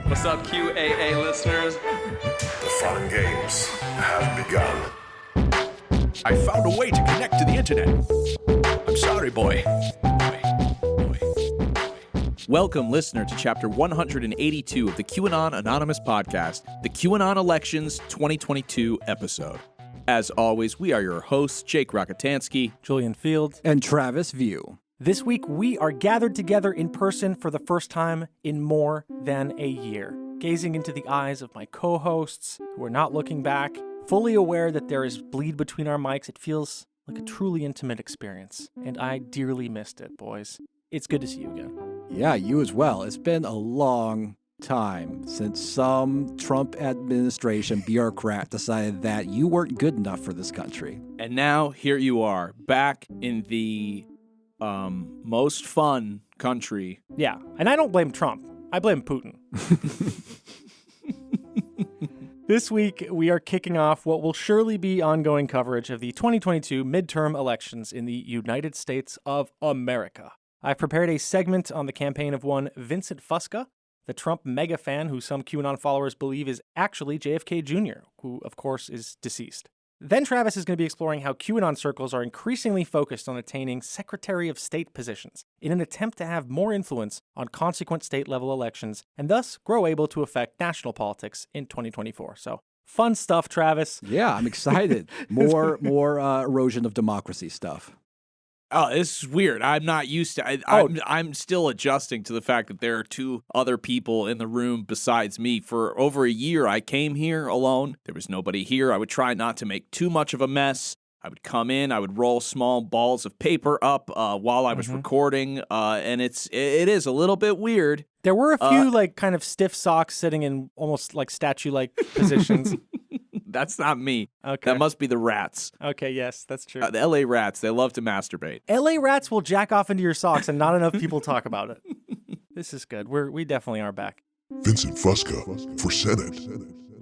What's up, QAA listeners? The fun games have begun. I found a way to connect to the internet. I'm sorry, boy. Welcome, listener, to Chapter 182 of the QAnon Anonymous podcast, the QAnon Elections 2022 episode. As always, we are your hosts, Jake Rockatansky, Julian Fields, and Travis View. This week, we are gathered together in person for the first time in more than a year, gazing into the eyes of my co-hosts who are not looking back, fully aware that there is bleed between our mics. It feels like a truly intimate experience, and I dearly missed it, boys. It's good to see you again. Yeah, you as well. It's been a long time since some Trump administration bureaucrat decided that you weren't good enough for this country. And now, here you are, back in the most fun country. Yeah, and I don't blame Trump. I blame Putin. This week, we are kicking off what will surely be ongoing coverage of the 2022 midterm elections in the United States of America. I've prepared a segment on the campaign of one Vincent Fusca, the Trump mega fan who some QAnon followers believe is actually JFK Jr., who, of course, is deceased. Then Travis is going to be exploring how QAnon circles are increasingly focused on attaining Secretary of State positions in an attempt to have more influence on consequent state-level elections and thus grow able to affect national politics in 2024. So, fun stuff, Travis. Yeah, I'm excited. More erosion of democracy stuff. Oh, this is weird. I'm not used to I'm still adjusting to the fact that there are two other people in the room besides me. For over a year, I came here alone. There was nobody here. I would try not to make too much of a mess. I would come in, I would roll small balls of paper up while I was recording, and it is a little bit weird. There were a few kind of stiff socks sitting in almost like statue-like positions. That's not me. Okay. That must be the rats. Okay, yes, that's true. The LA rats, they love to masturbate. LA rats will jack off into your socks and not enough people talk about it. This is good. We definitely are back. Vincent Fusca for Senate.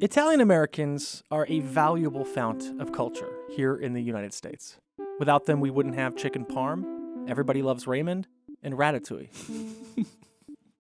Italian Americans are a valuable fount of culture here in the United States. Without them, we wouldn't have chicken parm, Everybody Loves Raymond, and Ratatouille.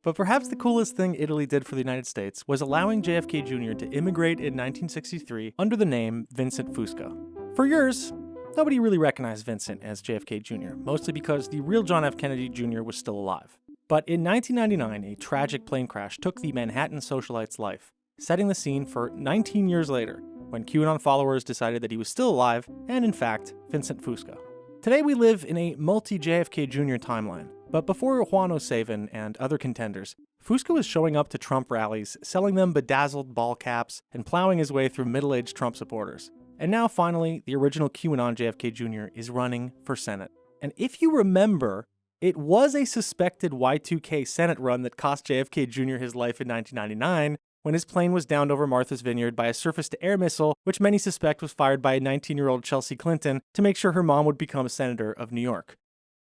But perhaps the coolest thing Italy did for the United States was allowing JFK Jr. to immigrate in 1963 under the name Vincent Fusca. For years, nobody really recognized Vincent as JFK Jr., mostly because the real John F. Kennedy Jr. was still alive. But in 1999, a tragic plane crash took the Manhattan socialite's life, setting the scene for 19 years later, when QAnon followers decided that he was still alive, and in fact, Vincent Fusca. Today we live in a multi-JFK Jr. timeline. But before Juan O Savin and other contenders, Fusca was showing up to Trump rallies, selling them bedazzled ball caps, and plowing his way through middle-aged Trump supporters. And now, finally, the original QAnon JFK Jr. is running for Senate. And if you remember, it was a suspected Y2K Senate run that cost JFK Jr. his life in 1999, when his plane was downed over Martha's Vineyard by a surface-to-air missile, which many suspect was fired by a 19-year-old Chelsea Clinton to make sure her mom would become senator of New York.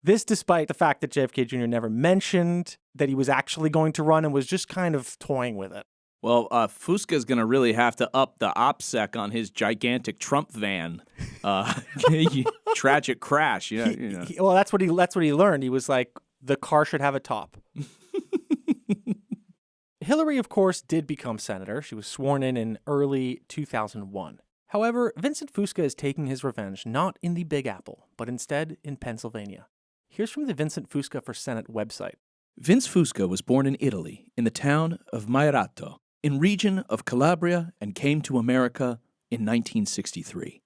This despite the fact that JFK Jr. never mentioned that he was actually going to run and was just kind of toying with it. Well, Fusca's going to really have to up the OPSEC on his gigantic Trump van. Tragic crash, you know. Well, that's what he learned. He was like, the car should have a top. Hillary, of course, did become senator. She was sworn in early 2001. However, Vincent Fusca is taking his revenge not in the Big Apple, but instead in Pennsylvania. Here's from the Vincent Fusca for Senate website. Vince Fusca was born in Italy, in the town of Mairato, in region of Calabria, and came to America in 1963.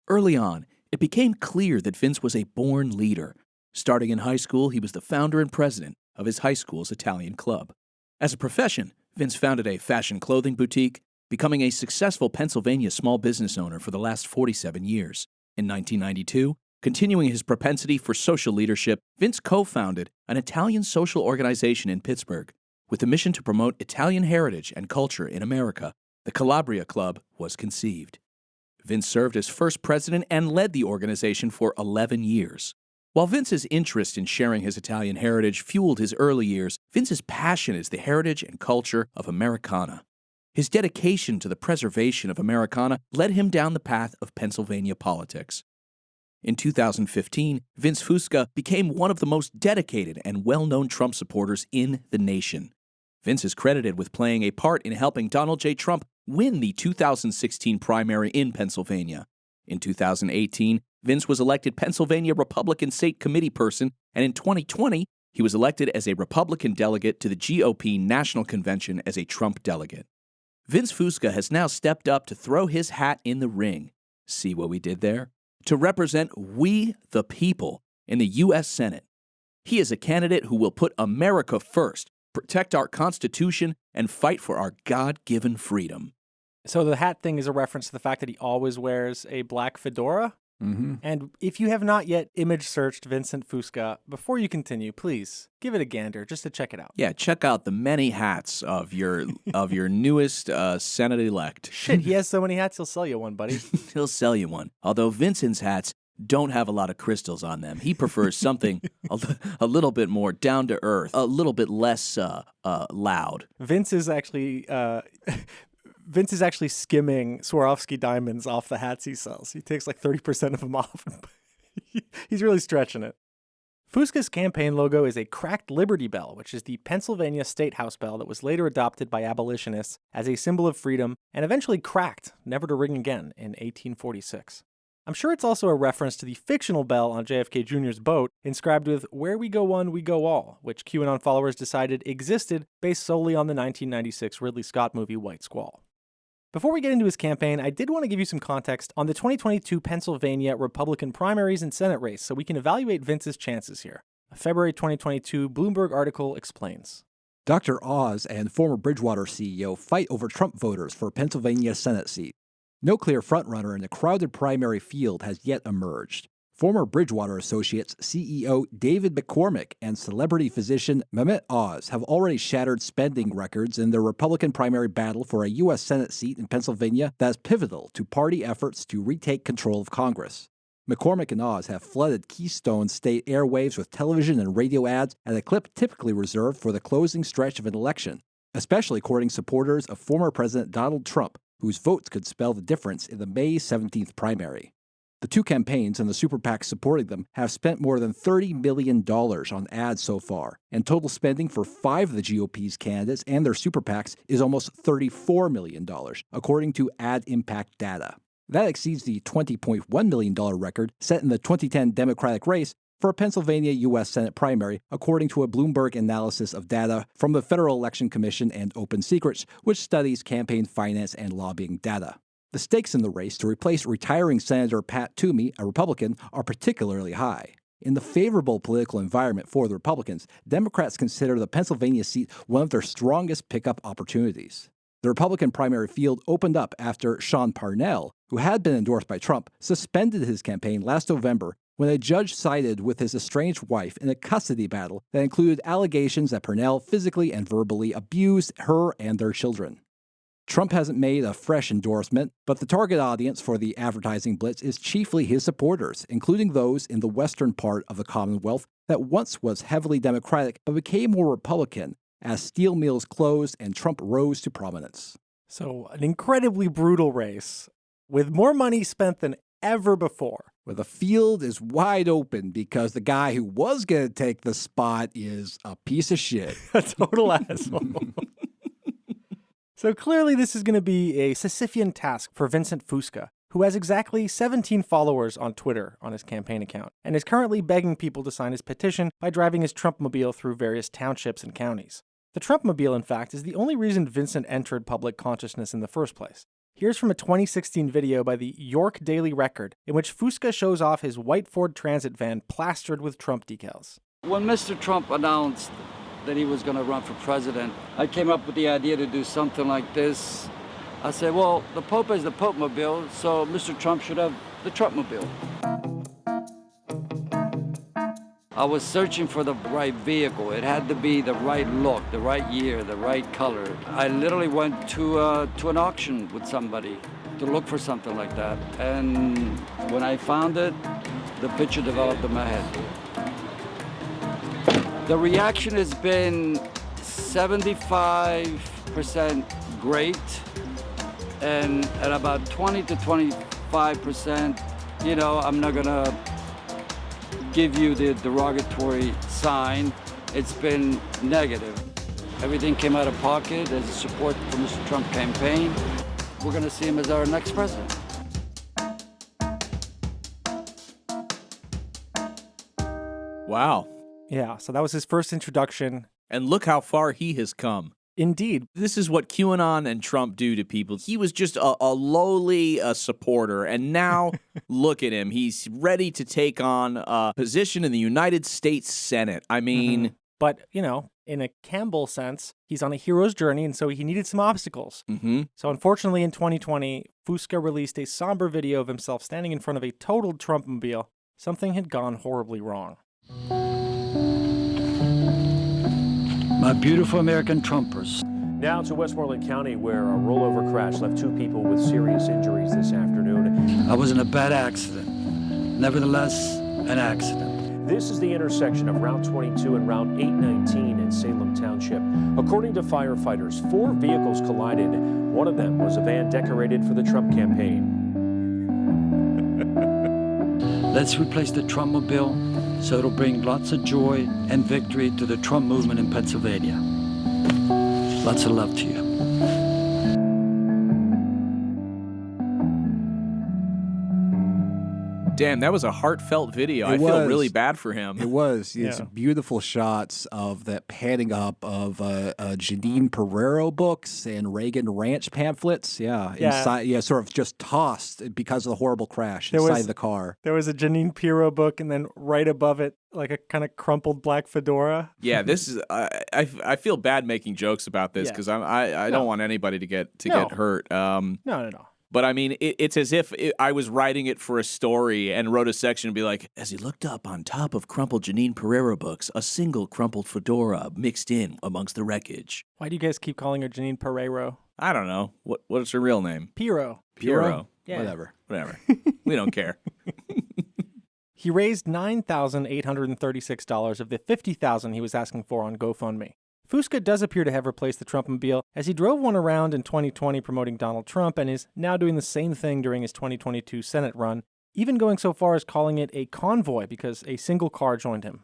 Early on, it became clear that Vince was a born leader. Starting in high school, he was the founder and president of his high school's Italian club. As a profession, Vince founded a fashion clothing boutique, becoming a successful Pennsylvania small business owner for the last 47 years. In 1992, continuing his propensity for social leadership, Vince co-founded an Italian social organization in Pittsburgh. With the mission to promote Italian heritage and culture in America, the Calabria Club was conceived. Vince served as first president and led the organization for 11 years. While Vince's interest in sharing his Italian heritage fueled his early years, Vince's passion is the heritage and culture of Americana. His dedication to the preservation of Americana led him down the path of Pennsylvania politics. In 2015, Vince Fusca became one of the most dedicated and well-known Trump supporters in the nation. Vince is credited with playing a part in helping Donald J. Trump win the 2016 primary in Pennsylvania. In 2018, Vince was elected Pennsylvania Republican State Committee person, and in 2020, he was elected as a Republican delegate to the GOP National Convention as a Trump delegate. Vince Fusca has now stepped up to throw his hat in the ring. See what we did there? To represent we, the people, in the U.S. Senate. He is a candidate who will put America first, protect our Constitution, and fight for our God-given freedom. So the hat thing is a reference to the fact that he always wears a black fedora. Mm-hmm. And if you have not yet image searched Vincent Fusca, before you continue, please give it a gander just to check it out. Yeah, check out the many hats of your newest Senate-elect. Shit, he has so many hats, he'll sell you one, buddy. He'll sell you one. Although Vincent's hats don't have a lot of crystals on them. He prefers something a little bit more down to earth, a little bit less loud. Vince is actually skimming Swarovski diamonds off the hats he sells. He takes like 30% of them off. He's really stretching it. Fusca's campaign logo is a cracked Liberty Bell, which is the Pennsylvania State House bell that was later adopted by abolitionists as a symbol of freedom and eventually cracked, never to ring again, in 1846. I'm sure it's also a reference to the fictional bell on JFK Juniors' boat, inscribed with "Where we go one, we go all," which QAnon followers decided existed based solely on the 1996 Ridley Scott movie White Squall. Before we get into his campaign, I did want to give you some context on the 2022 Pennsylvania Republican primaries and Senate race so we can evaluate Vince's chances here. A February 2022 Bloomberg article explains. Dr. Oz and former Bridgewater CEO fight over Trump voters for Pennsylvania Senate seat. No clear frontrunner in the crowded primary field has yet emerged. Former Bridgewater Associates CEO David McCormick and celebrity physician Mehmet Oz have already shattered spending records in their Republican primary battle for a U.S. Senate seat in Pennsylvania that is pivotal to party efforts to retake control of Congress. McCormick and Oz have flooded Keystone State airwaves with television and radio ads at a clip typically reserved for the closing stretch of an election, especially courting supporters of former President Donald Trump, whose votes could spell the difference in the May 17th primary. The two campaigns and the super PACs supporting them have spent more than $30 million on ads so far, and total spending for 5 of the GOP's candidates and their super PACs is almost $34 million, according to Ad Impact data. That exceeds the $20.1 million record set in the 2010 Democratic race for a Pennsylvania U.S. Senate primary, according to a Bloomberg analysis of data from the Federal Election Commission and Open Secrets, which studies campaign finance and lobbying data. The stakes in the race to replace retiring Senator Pat Toomey, a Republican, are particularly high. In the favorable political environment for the Republicans, Democrats consider the Pennsylvania seat one of their strongest pickup opportunities. The Republican primary field opened up after Sean Parnell, who had been endorsed by Trump, suspended his campaign last November when a judge sided with his estranged wife in a custody battle that included allegations that Parnell physically and verbally abused her and their children. Trump hasn't made a fresh endorsement, but the target audience for the advertising blitz is chiefly his supporters, including those in the western part of the Commonwealth that once was heavily Democratic but became more Republican as steel mills closed and Trump rose to prominence. So, an incredibly brutal race, with more money spent than ever before. Where the field is wide open because the guy who was going to take the spot is a piece of shit. A total asshole. So clearly this is going to be a Sisyphean task for Vincent Fusca, who has exactly 17 followers on Twitter on his campaign account, and is currently begging people to sign his petition by driving his Trumpmobile through various townships and counties. The Trumpmobile, in fact, is the only reason Vincent entered public consciousness in the first place. Here's from a 2016 video by the York Daily Record, in which Fusca shows off his white Ford Transit van plastered with Trump decals. When Mr. Trump announced that he was going to run for president, I came up with the idea to do something like this. I said, well, the Pope is the Pope-mobile, so Mr. Trump should have the Trumpmobile. I was searching for the right vehicle. It had to be the right look, the right year, the right color. I literally went to an auction with somebody to look for something like that. And when I found it, the picture developed in my head. The reaction has been 75% great, and at about 20 to 25%, I'm not gonna give you the derogatory sign. It's been negative. Everything came out of pocket as a support for Mr. Trump campaign. We're going to see him as our next president. Wow. Yeah, so that was his first introduction. And look how far he has come. Indeed. This is what QAnon and Trump do to people. He was just a lowly supporter, and now look at him. He's ready to take on a position in the United States Senate. I mean... But, you know, in a Campbell sense, he's on a hero's journey, and so he needed some obstacles. So unfortunately, in 2020, Fusca released a somber video of himself standing in front of a totaled Trumpmobile. Something had gone horribly wrong. My beautiful American Trumpers. Now to Westmoreland County, where a rollover crash left 2 people with serious injuries this afternoon. I was in a bad accident. Nevertheless, an accident. This is the intersection of Route 22 and Route 819 in Salem Township. According to firefighters, 4 vehicles collided. One of them was a van decorated for the Trump campaign. Let's replace the Trumpmobile so it'll bring lots of joy and victory to the Trump movement in Pennsylvania. Lots of love to you. Damn, that was a heartfelt video. I feel really bad for him. It was. It's beautiful shots of that panning up of Janine Pereiro books and Reagan Ranch pamphlets. Inside, sort of just tossed because of the horrible crash inside the car. There was a Janine Pirro book, and then right above it, like a kind of crumpled black fedora. Yeah, this is. I feel bad making jokes about this because I don't want anybody to get hurt. No. But I mean, it's as if I was writing it for a story and wrote a section and be like, as he looked up on top of crumpled Janine Pereira books, a single crumpled fedora mixed in amongst the wreckage. Why do you guys keep calling her Janine Pereiro? I don't know. What's her real name? Pirro. Pirro. Yeah. Whatever. We don't care. He raised $9,836 of the $50,000 he was asking for on GoFundMe. Fusca does appear to have replaced the Trumpmobile, as he drove one around in 2020 promoting Donald Trump and is now doing the same thing during his 2022 Senate run, even going so far as calling it a convoy because a single car joined him.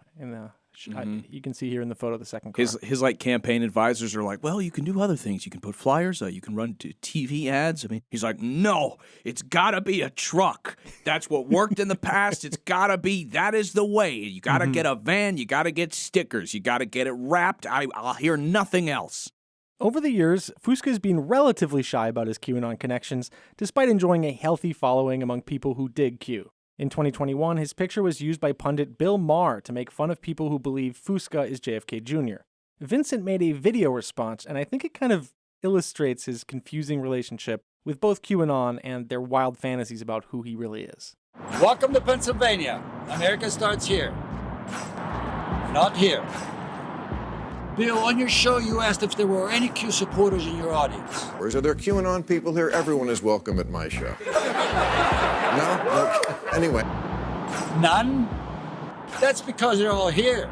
You can see here in the photo the second car. His like campaign advisors are like, well, you can do other things. You can put flyers, you can run TV ads. I mean, he's like, no, it's gotta be a truck. That's what worked in the past. It's gotta be, that is the way. You gotta get a van, you gotta get stickers, you gotta get it wrapped. I'll hear nothing else. Over the years, Fusca has been relatively shy about his QAnon connections, despite enjoying a healthy following among people who dig Q. In 2021, his picture was used by pundit Bill Maher to make fun of people who believe Fusca is JFK Jr. Vincent made a video response, and I think it kind of illustrates his confusing relationship with both QAnon and their wild fantasies about who he really is. Welcome to Pennsylvania. America starts here, not here. Bill, on your show, you asked if there were any Q supporters in your audience. Or is there QAnon people here? Everyone is welcome at my show. No? Anyway. None? That's because they're all here.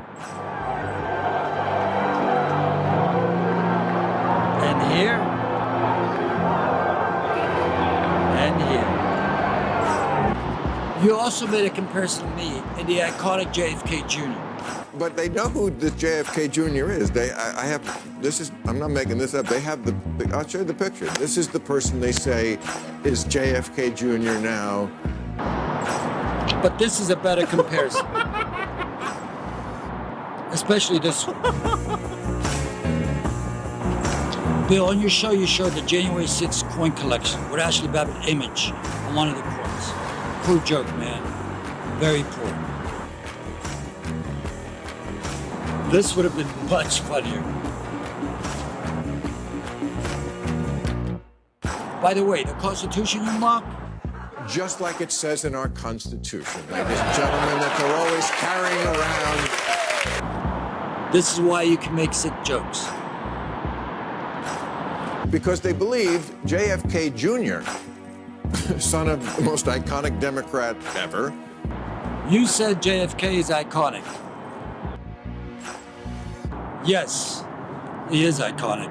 And here. And here. You also made a comparison to me and the iconic JFK Jr. But they know who the JFK Jr. is. I'm not making this up. They have I'll show you the picture. This is the person they say is JFK Jr. now. But this is a better comparison. Especially this one. Bill, on your show, you showed the January 6th coin collection with Ashley Babbitt's image on one of the coins. Poor joke, man. Very poor. This would have been much funnier. By the way, the Constitution you mock? Just like it says in our Constitution, ladies and gentlemen, that they're always carrying around. This is why you can make sick jokes. Because they believe JFK Jr., son of the most iconic Democrat ever. You said JFK is iconic. Yes, he is iconic.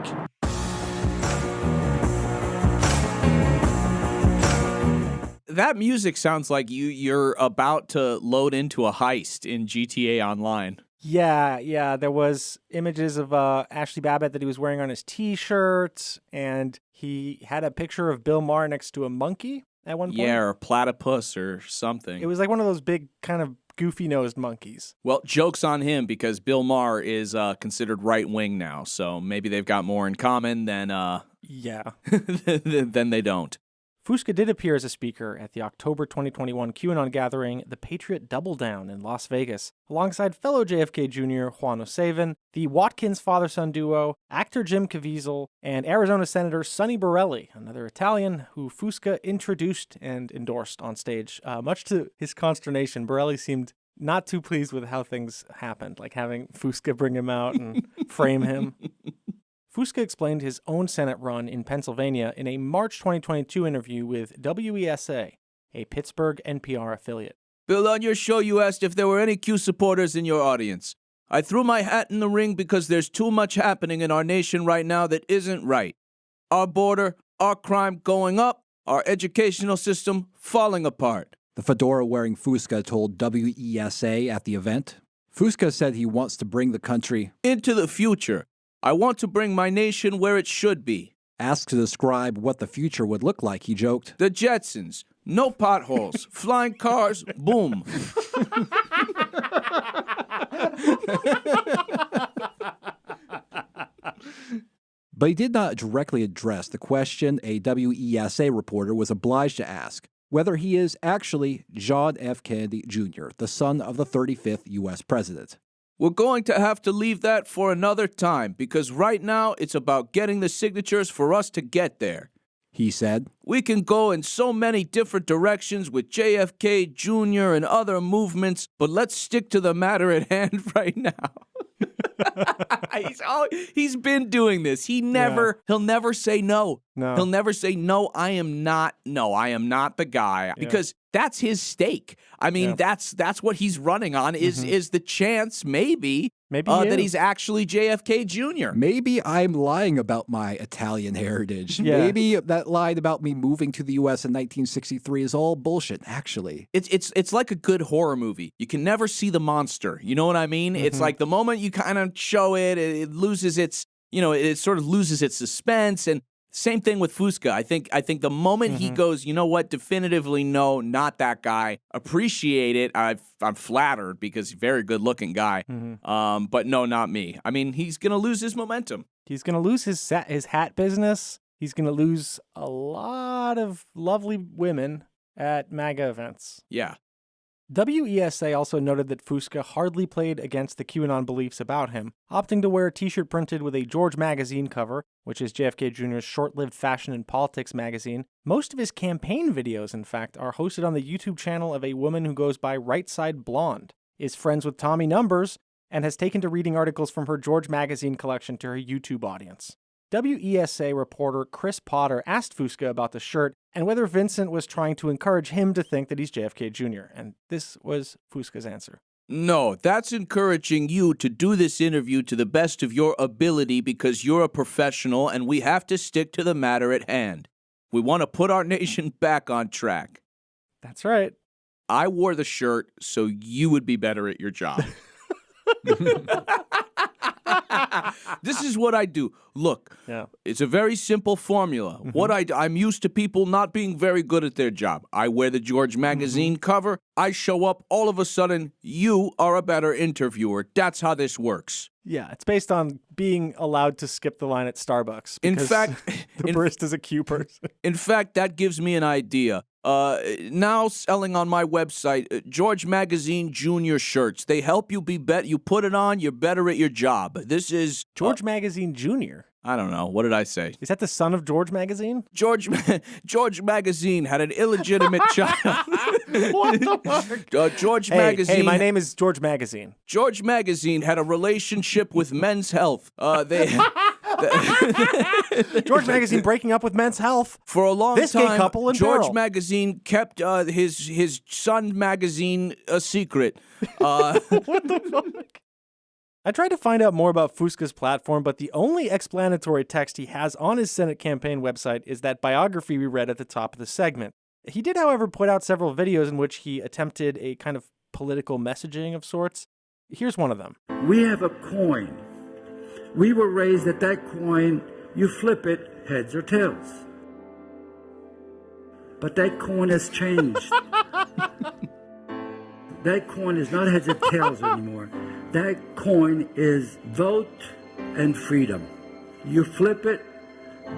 That music sounds like you're about to load into a heist in GTA Online. Yeah. There was images of Ashley Babbitt that he was wearing on his T-shirt, and he had a picture of Bill Maher next to a monkey at one point. Yeah, or platypus or something. It was like one of those big kind of goofy-nosed monkeys. Well, joke's on him because Bill Maher is considered right-wing now, so maybe they've got more in common than than they don't. Fusca did appear as a speaker at the October 2021 QAnon gathering, the Patriot Double Down in Las Vegas, alongside fellow JFK Jr. Juan O Savin, the Watkins father-son duo, actor Jim Caviezel, and Arizona Senator Sonny Borelli, another Italian who Fusca introduced and endorsed on stage. Much to his consternation, Borelli seemed not too pleased with how things happened, like having Fusca bring him out and frame him. Fusca explained his own Senate run in Pennsylvania in a March 2022 interview with WESA, a Pittsburgh NPR affiliate. Bill, on your show you asked if there were any Q supporters in your audience. I threw my hat in the ring because there's too much happening in our nation right now that isn't right. Our border, our crime going up, our educational system falling apart. The fedora-wearing Fusca told WESA at the event. Fusca said he wants to bring the country into the future. I want to bring my nation where it should be. Asked to describe what the future would look like, he joked. The Jetsons. No potholes. Flying cars. Boom. But he did not directly address the question a WESA reporter was obliged to ask, whether he is actually John F. Kennedy Jr., the son of the 35th U.S. president. We're going to have to leave that for another time because right now it's about getting the signatures for us to get there. He said, We can go in so many different directions with JFK Jr. and other movements, but let's stick to the matter at hand right now. He's been doing this. He'll never say no. He'll never say, no, I am not the guy. Because that's his stake. I mean, that's what he's running on is the chance, maybe that he's actually JFK Jr. Maybe I'm lying about my Italian heritage. Yeah. Maybe that line about me moving to the U.S. in 1963 is all bullshit, actually. It's like a good horror movie. You can never see the monster. You know what I mean? It's like the moment you kind of show it, it loses its, it sort of loses its suspense. And same thing with Fusca. I think the moment he goes, you know what, definitively no, not that guy. Appreciate it. I'm flattered because he's a very good looking guy. But no, not me. I mean, he's gonna lose his momentum. He's gonna lose his hat business. He's gonna lose a lot of lovely women at MAGA events. Yeah. WESA also noted that Fusca hardly played against the QAnon beliefs about him, opting to wear a t-shirt printed with a George magazine cover, which is JFK Jr.'s short-lived fashion and politics magazine. Most of his campaign videos, in fact, are hosted on the YouTube channel of a woman who goes by Right Side Blonde, is friends with Tommy Numbers, and has taken to reading articles from her George magazine collection to her YouTube audience. WESA reporter Chris Potter asked Fusca about the shirt and whether Vincent was trying to encourage him to think that he's JFK Jr., and this was Fusca's answer. No, that's encouraging you to do this interview to the best of your ability because you're a professional and we have to stick to the matter at hand. We want to put our nation back on track. That's right. I wore the shirt so you would be better at your job. This is what I do. Look, it's a very simple formula. I'm used to people not being very good at their job. I wear the George magazine cover. I show up. All of a sudden, you are a better interviewer. That's how this works. Yeah, it's based on being allowed to skip the line at Starbucks. In fact, the barista's a Q person. In fact, that gives me an idea. Now selling on my website, George Magazine Junior shirts. They help you be better. You put it on, you're better at your job. This is George Magazine Jr. I don't know. What did I say? Is that the son of George Magazine? George Magazine had an illegitimate child. What the fuck? George Magazine. Hey, my name is George Magazine. George Magazine had a relationship with Men's Health. George Magazine breaking up with Men's Health. For a long this time, gay couple in George peril. Magazine kept his son magazine a secret. What the fuck? I tried to find out more about Fusca's platform, but the only explanatory text he has on his Senate campaign website is that biography we read at the top of the segment. He did, however, put out several videos in which he attempted a kind of political messaging of sorts. Here's one of them. We have a coin. We were raised that coin, you flip it, heads or tails. But that coin has changed. That coin is not heads or tails anymore. That coin is vote and freedom. You flip it,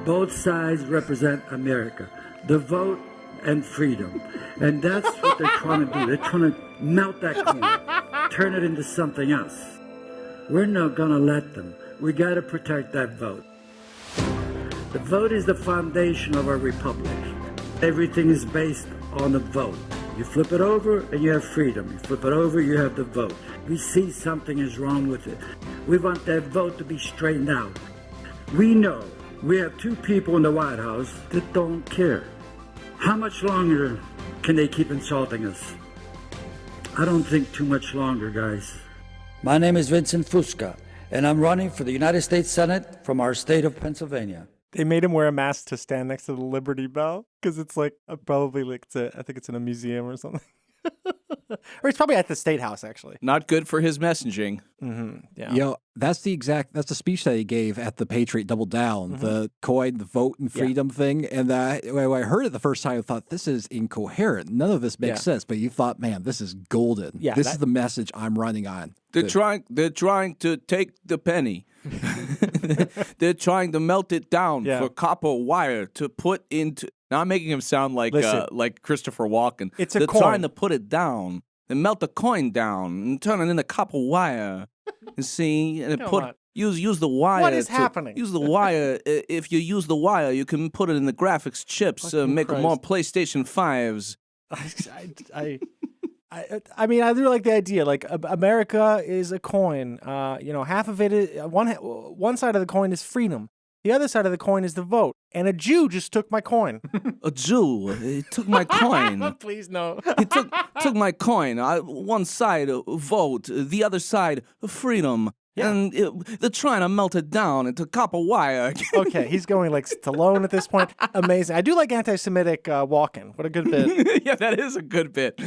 both sides represent America. The vote and freedom. And that's what they're trying to do. They're trying to melt that coin, turn it into something else. We're not going to let them. We got to protect that vote. The vote is the foundation of our republic. Everything is based on the vote. You flip it over and you have freedom. You flip it over, you have the vote. We see something is wrong with it. We want that vote to be straightened out. We know we have two people in the White House that don't care. How much longer can they keep insulting us? I don't think too much longer, guys. My name is Vincent Fusca, and I'm running for the United States Senate from our state of Pennsylvania. They made him wear a mask to stand next to the Liberty Bell because it's like probably like I think it's in a museum or something. Or it's probably at the State House, actually. Not good for his messaging. Mm-hmm. Yeah. You know, that's the speech that he gave at the Patriot Double Down, the coin, the vote and freedom thing. And when I heard it the first time, I thought, this is incoherent. None of this makes sense. But you thought, man, this is golden. Yeah, this is the message I'm running on. They're trying to take the penny. They're trying to melt it down for copper wire to put into. Now I'm making him sound like Christopher Walken. They're trying to put it down and melt the coin down and turn it into copper wire. And see, and use the wire. What is happening? Use the wire. If you use the wire, you can put it in the graphics chips. Make more PlayStation 5s. I mean, I do like the idea. Like, America is a coin. Half of it is one side of the coin is freedom. The other side of the coin is the vote. And a Jew just took my coin. A Jew? He took my coin. Please, no. He took my coin. One side, vote. The other side, freedom. Yeah. And they're trying to melt it down into copper wire. Okay, he's going like Stallone at this point. Amazing. I do like anti-Semitic walking. What a good bit. Yeah, that is a good bit.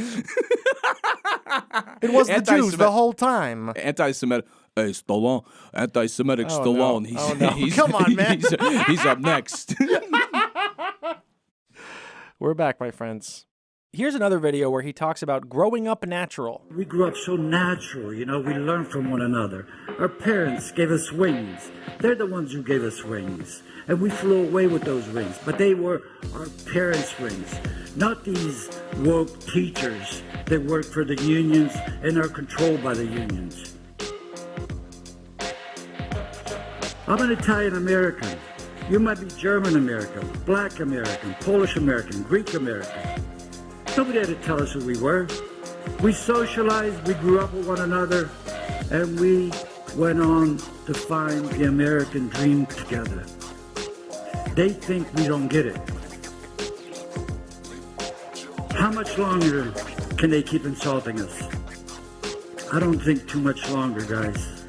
It was the Jews the whole time. Anti-Semitic. Hey, Stallone. Anti-Semitic Stallone. No. Come on, man. He's up next. We're back, my friends. Here's another video where he talks about growing up natural. We grew up so natural, we learn from one another. Our parents gave us wings. They're the ones who gave us wings. And we flew away with those wings. But they were our parents' wings, not these woke teachers that work for the unions and are controlled by the unions. I'm an Italian American. You might be German American, Black American, Polish American, Greek American. Nobody had to tell us who we were. We socialized, we grew up with one another, and we went on to find the American dream together. They think we don't get it. How much longer can they keep insulting us? I don't think too much longer, guys.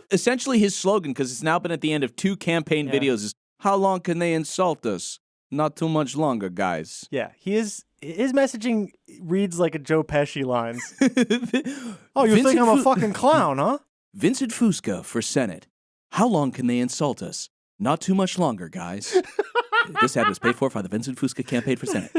Essentially his slogan, because it's now been at the end of 2 campaign videos, is, how long can they insult us? Not too much longer, guys. Yeah, his messaging reads like a Joe Pesci lines. Oh, you think I'm a fucking clown, huh? Vincent Fusca for Senate. How long can they insult us? Not too much longer, guys. This ad was paid for by the Vincent Fusca campaign for Senate.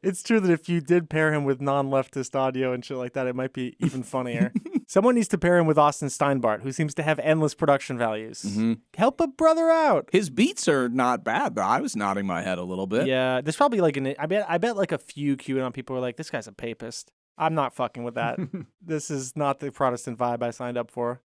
It's true that if you did pair him with non-leftist audio and shit like that, it might be even funnier. Someone needs to pair him with Austin Steinbart, who seems to have endless production values. Mm-hmm. Help a brother out. His beats are not bad, though. I was nodding my head a little bit. Yeah, there's probably like I bet like a few QAnon people were like, this guy's a papist. I'm not fucking with that. This is not the Protestant vibe I signed up for.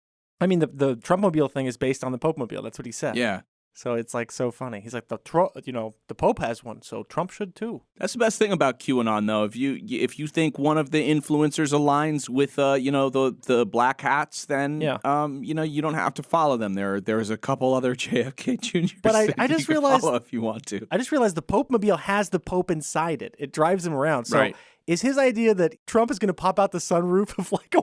I mean, the Trumpmobile thing is based on the Popemobile. That's what he said. Yeah. So it's like so funny. He's like, the Pope has one, so Trump should too. That's the best thing about QAnon, though. If you think one of the influencers aligns with the black hats, then you don't have to follow them. There's a couple other JFK Juniors. But I just realized follow if you want to. I just realized the Popemobile has the Pope inside it. It drives him around. So is his idea that Trump is going to pop out the sunroof of like a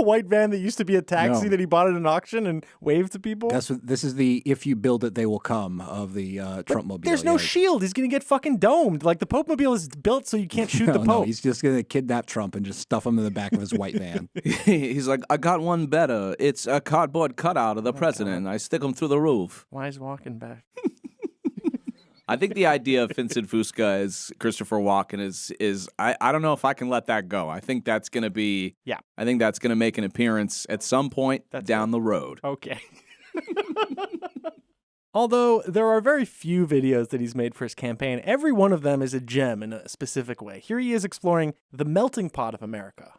white van that used to be a taxi that he bought at an auction and wave to people? This is the "if you build it, they will come" of the Trumpmobile. There's no shield. He's going to get fucking domed. Like the Pope Mobile is built so you can't shoot the Pope. No, he's just going to kidnap Trump and just stuff him in the back of his white van. He's like, I got one better. It's a cardboard cutout of the president. I stick him through the roof. Why is walking back? I think the idea of Vincent Fusca as Christopher Walken is I don't know if I can let that go. I think that's going to be I think that's going to make an appearance at some point down the road. Okay. Although there are very few videos that he's made for his campaign, every one of them is a gem in a specific way. Here he is exploring the melting pot of America.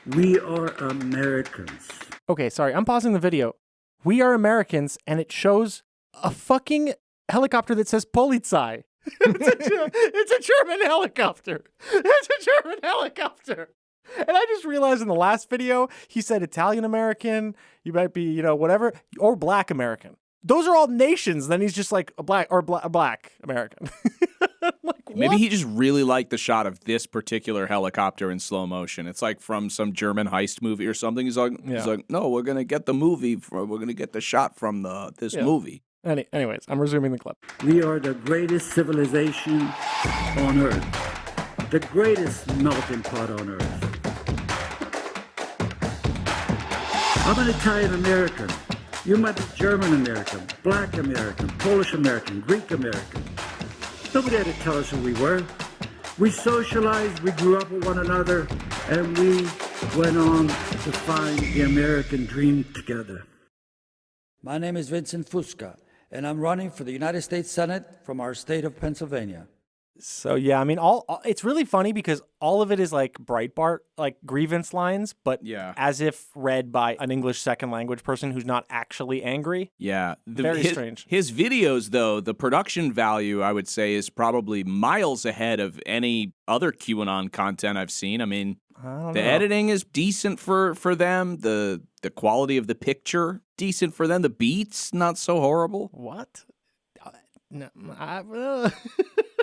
We are Americans. Okay, sorry, I'm pausing the video. We are Americans, and it shows a fucking helicopter that says Polizei. It's a German helicopter. It's a German helicopter. And I just realized in the last video, he said Italian American, you might be, whatever, or Black American. Those are all nations. Then he's just like a Black American. Like, maybe he just really liked the shot of this particular helicopter in slow motion. It's like from some German heist movie or something. He's like, no, we're gonna get the movie. We're gonna get the shot from this movie. Anyways, I'm resuming the clip. We are the greatest civilization on Earth. The greatest melting pot on Earth. I'm an Italian American. You might be German American, Black American, Polish American, Greek American. Nobody had to tell us who we were. We socialized, we grew up with one another, and we went on to find the American dream together. My name is Vincent Fusca, and I'm running for the United States Senate from our state of Pennsylvania. So yeah, I mean, it's really funny because all of it is like Breitbart, like grievance lines, but as if read by an English second language person who's not actually angry. Yeah. Very strange. His videos, though, the production value, I would say, is probably miles ahead of any other QAnon content I've seen. I mean, the editing is decent for them. The quality of the picture, decent for them. The beats, not so horrible. What? No,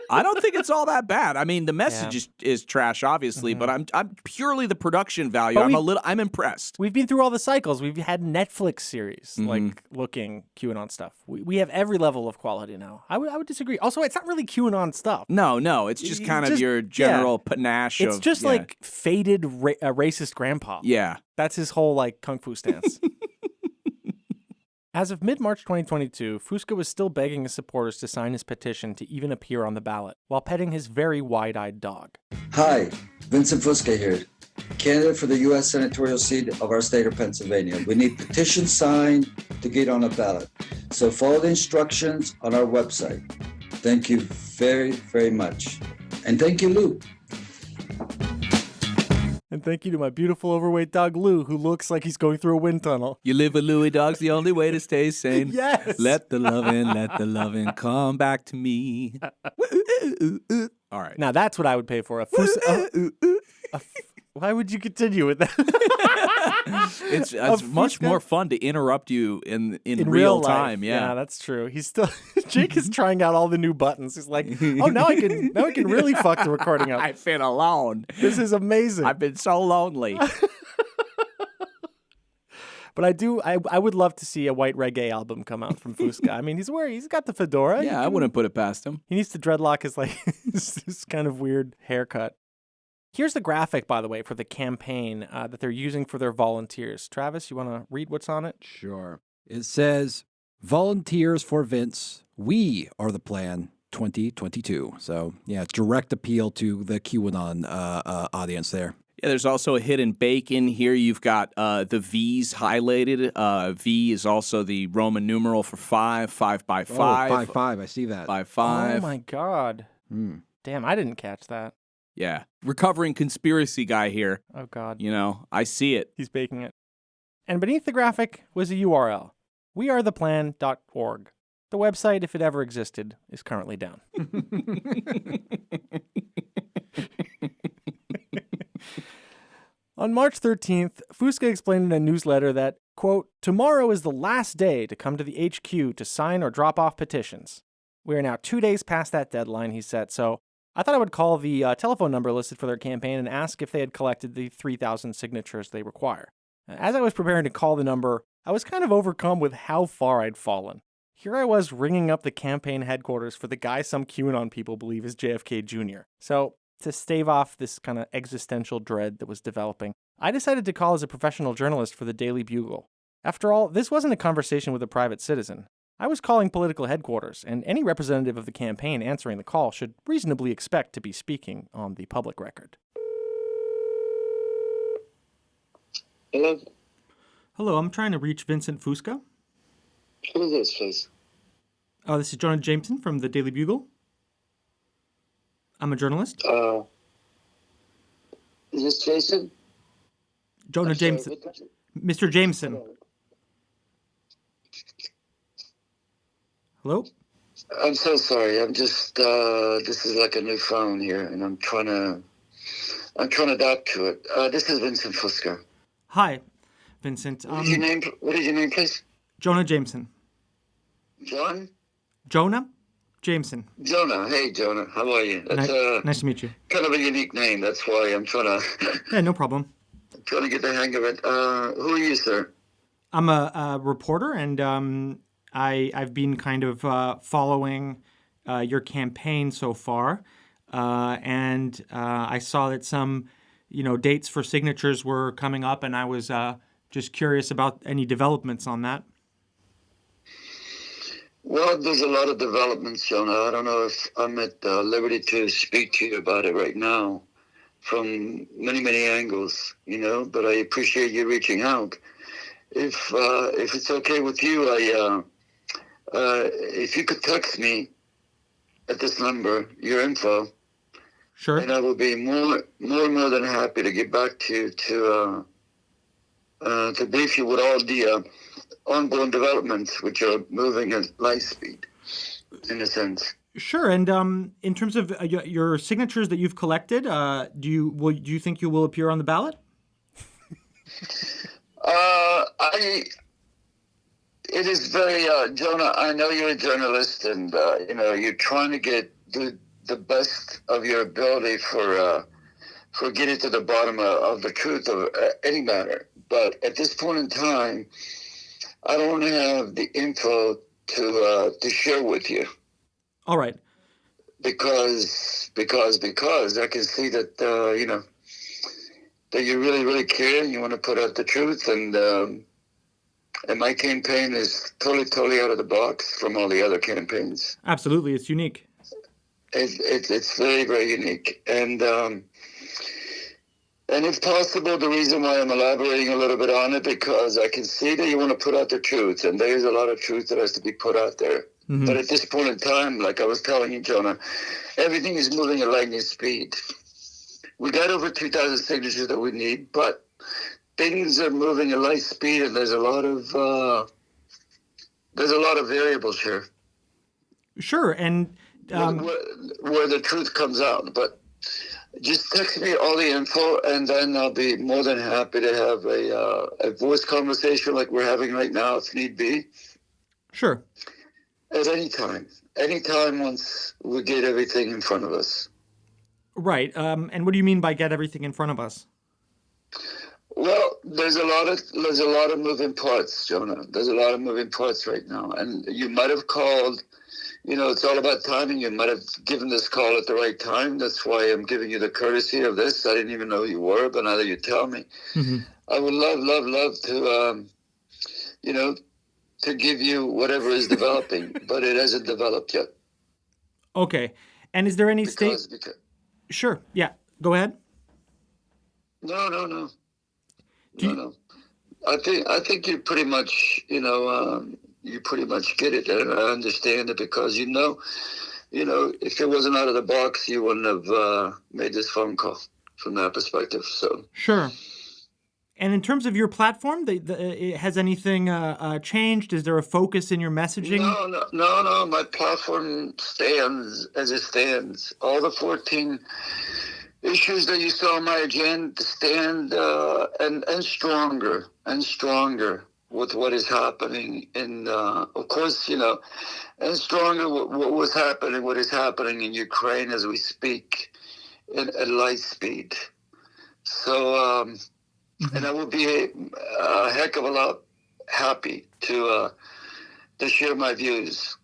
I don't think it's all that bad. I mean, the message is trash, obviously, but I'm purely the production value. I'm impressed. We've been through all the cycles. We've had Netflix series like looking QAnon stuff. We have every level of quality now. I would disagree. Also, it's not really QAnon stuff. No, it's just kind of your general panache. It's just like faded racist grandpa. Yeah, that's his whole like kung fu stance. As of mid-March 2022, Fusca was still begging his supporters to sign his petition to even appear on the ballot, while petting his very wide-eyed dog. Hi, Vincent Fusca here, candidate for the U.S. senatorial seat of our state of Pennsylvania. We need petitions signed to get on a ballot, so follow the instructions on our website. Thank you very, very much. And thank you, Lou. And thank you to my beautiful overweight dog, Lou, who looks like he's going through a wind tunnel. You live with Louie, dog's the only way to stay sane. Yes. Let the lovin' come back to me. All right. Now that's what I would pay for. Why would you continue with that? It's much more fun to interrupt you in real time. Yeah, that's true. He's still Jake is trying out all the new buttons. He's like, oh, now I can really fuck the recording up. I've been alone. This is amazing. I've been so lonely. But I would love to see a white reggae album come out from Fusca. I mean, he's got the fedora. Yeah, I wouldn't put it past him. He needs to dreadlock his like this kind of weird haircut. Here's the graphic, by the way, for the campaign that they're using for their volunteers. Travis, you want to read what's on it? Sure. It says, Volunteers for Vince, we are the plan 2022. So, yeah, direct appeal to the QAnon audience there. Yeah, there's also a hidden bake in here. You've got the V's highlighted. V is also the Roman numeral for 5 by 5. Oh, 5. I see that. 5. Oh, my God. Damn, I didn't catch that. Yeah. Recovering conspiracy guy here. Oh, God. You know, I see it. He's baking it. And beneath the graphic was a URL, wearetheplan.org. The website, if it ever existed, is currently down. On March 13th, Fusca explained in a newsletter that, quote, tomorrow is the last day to come to the HQ to sign or drop off petitions. We are now 2 days past that deadline, he said, so I thought I would call the telephone number listed for their campaign and ask if they had collected the 3,000 signatures they require. As I was preparing to call the number, I was kind of overcome with how far I'd fallen. Here I was ringing up the campaign headquarters for the guy some QAnon people believe is JFK Jr. So, to stave off this kind of existential dread that was developing, I decided to call as a professional journalist for the Daily Bugle. After all, this wasn't a conversation with a private citizen. I was calling political headquarters, and any representative of the campaign answering the call should reasonably expect to be speaking on the public record. Hello? Hello, I'm trying to reach Vincent Fusca. Who is this, please? Oh, this is Jonah Jameson from the Daily Bugle. I'm a journalist. Is this Jason? Jonah Jameson. Mr. Jameson. Hello? I'm so sorry. I'm just, this is like a new phone here, and I'm trying to adapt to it. This is Vincent Fusca. Hi, Vincent. What is your name, please? Jonah Jameson. John? Jonah Jameson. Jonah. Hey, Jonah. How are you? That's nice to meet you. kind of a unique name. That's why I'm trying to... Yeah, no problem. trying to get the hang of it. Who are you, sir? I'm a reporter, and I've been kind of following your campaign so far, and I saw that some, dates for signatures were coming up, and I was just curious about any developments on that. Well, there's a lot of developments, Jonah. I don't know if I'm at liberty to speak to you about it right now from many, many angles, but I appreciate you reaching out. If it's okay with you, if you could text me at this number, your info, sure, and I will be more than happy to get back to you to brief you with all the ongoing developments, which are moving at light speed, in a sense. Sure. And in terms of your signatures that you've collected, do you think you will appear on the ballot? It is very, Jonah, I know you're a journalist, and, you're trying to get the best of your ability for getting to the bottom of the truth of any matter. But at this point in time, I don't have the info to share with you. All right. Because I can see that, that you really, really care and you want to put out the truth, and my campaign is totally out of the box from all the other campaigns. Absolutely, it's unique. It's very, very unique, and if possible, the reason why I'm elaborating a little bit on it, because I can see that you want to put out the truth, and there's a lot of truth that has to be put out there. Mm-hmm. But at this point in time, like I was telling you, Jonah, everything is moving at lightning speed. We got over 2,000 signatures that we need, but things are moving at light speed, and there's a lot of variables here. Sure, and where the truth comes out. But just text me all the info, and then I'll be more than happy to have a voice conversation like we're having right now, if need be. Sure. At any time once we get everything in front of us. Right. And what do you mean by get everything in front of us? Well, there's a lot of moving parts, Jonah. There's a lot of moving parts right now, and you might have called. It's all about timing. You might have given this call at the right time. That's why I'm giving you the courtesy of this. I didn't even know who you were, but now that you tell me, mm-hmm. I would love to, to give you whatever is developing, but it hasn't developed yet. Okay. And is there any because... Sure. Yeah. Go ahead. No. No. I think you pretty much, you pretty much get it, and I understand it, because if it wasn't out of the box, you wouldn't have made this phone call from that perspective. So sure. And in terms of your platform, has anything changed? Is there a focus in your messaging? No. My platform stands as it stands. All the 14 issues that you saw on my agenda stand and stronger. with what is happening in, of course, and stronger what is happening in Ukraine as we speak at light speed. So, and I would be a heck of a lot happy to share my views.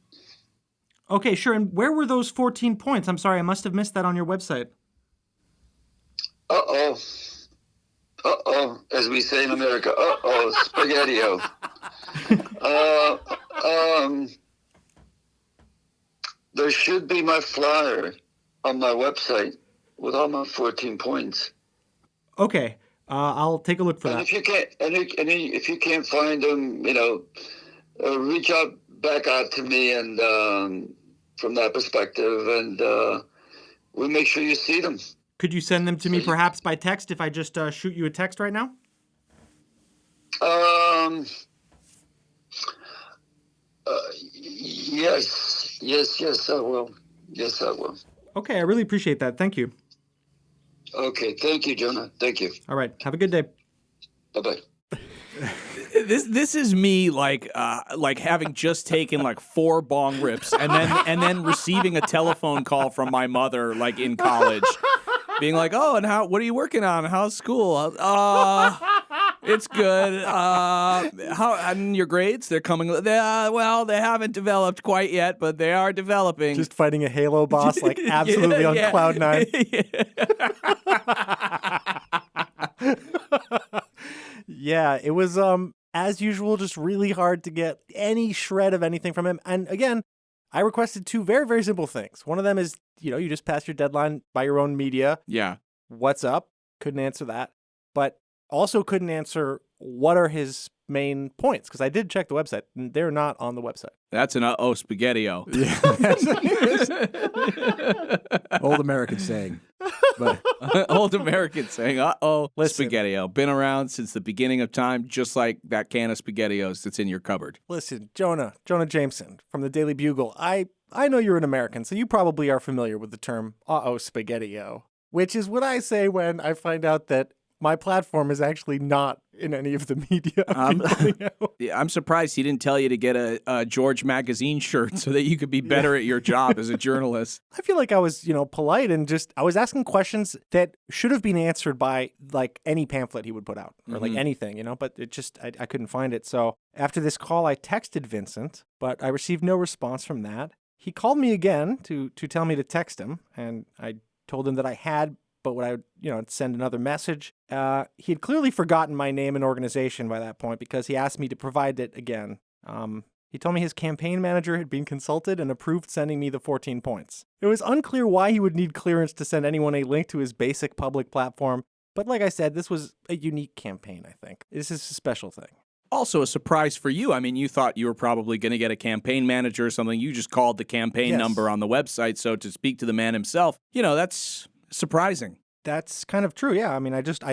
Okay, sure. And where were those 14 points? I'm sorry, I must have missed that on your website. Uh-oh, as we say in America, spaghetti-o. There should be my flyer on my website with all my 14 points. Okay, I'll take a look for and that. If you can't, if you can't find them, reach back out to me, and from that perspective, and we'll make sure you see them. Could you send them to me perhaps by text if I just shoot you a text right now? Yes, I will. Yes, I will. Okay, I really appreciate that. Thank you. Okay, thank you, Jonah. Thank you. All right, have a good day. Bye-bye. This is me like having just taken like 4 bong rips and then receiving a telephone call from my mother like in college, being like, "Oh, and what are you working on? How's school? It's good. How and your grades? They're coming. Well, they haven't developed quite yet, but they are developing." Just fighting a Halo boss, like absolutely on cloud 9. Yeah, it was as usual, just really hard to get any shred of anything from him. And again, I requested 2 very, very simple things. One of them is, you just passed your deadline by your own media. Yeah. What's up? Couldn't answer that. But also couldn't answer what are his main points, because I did check the website, and they're not on the website. That's an spaghetti-o. Yeah. Old American saying. But Old American saying, spaghetti-o. Been around since the beginning of time, just like that can of SpaghettiOs that's in your cupboard. Listen, Jonah Jameson from the Daily Bugle, I know you're an American, so you probably are familiar with the term spaghetti-o, which is what I say when I find out that my platform is actually not in any of the media. I'm surprised he didn't tell you to get a George Magazine shirt so that you could be better at your job as a journalist. I feel like I was, polite and I was asking questions that should have been answered by like any pamphlet he would put out or like anything, but it just, I couldn't find it. So after this call, I texted Vincent, but I received no response from that. He called me again to tell me to text him, and I told him that I had, but would I, send another message? He had clearly forgotten my name and organization by that point because he asked me to provide it again. He told me his campaign manager had been consulted and approved sending me the 14 points. It was unclear why he would need clearance to send anyone a link to his basic public platform, but like I said, this was a unique campaign, I think. This is a special thing. Also a surprise for you. I mean, you thought you were probably going to get a campaign manager or something. You just called the campaign number on the website, so to speak to the man himself, that's surprising. That's kind of true, yeah. I mean, I just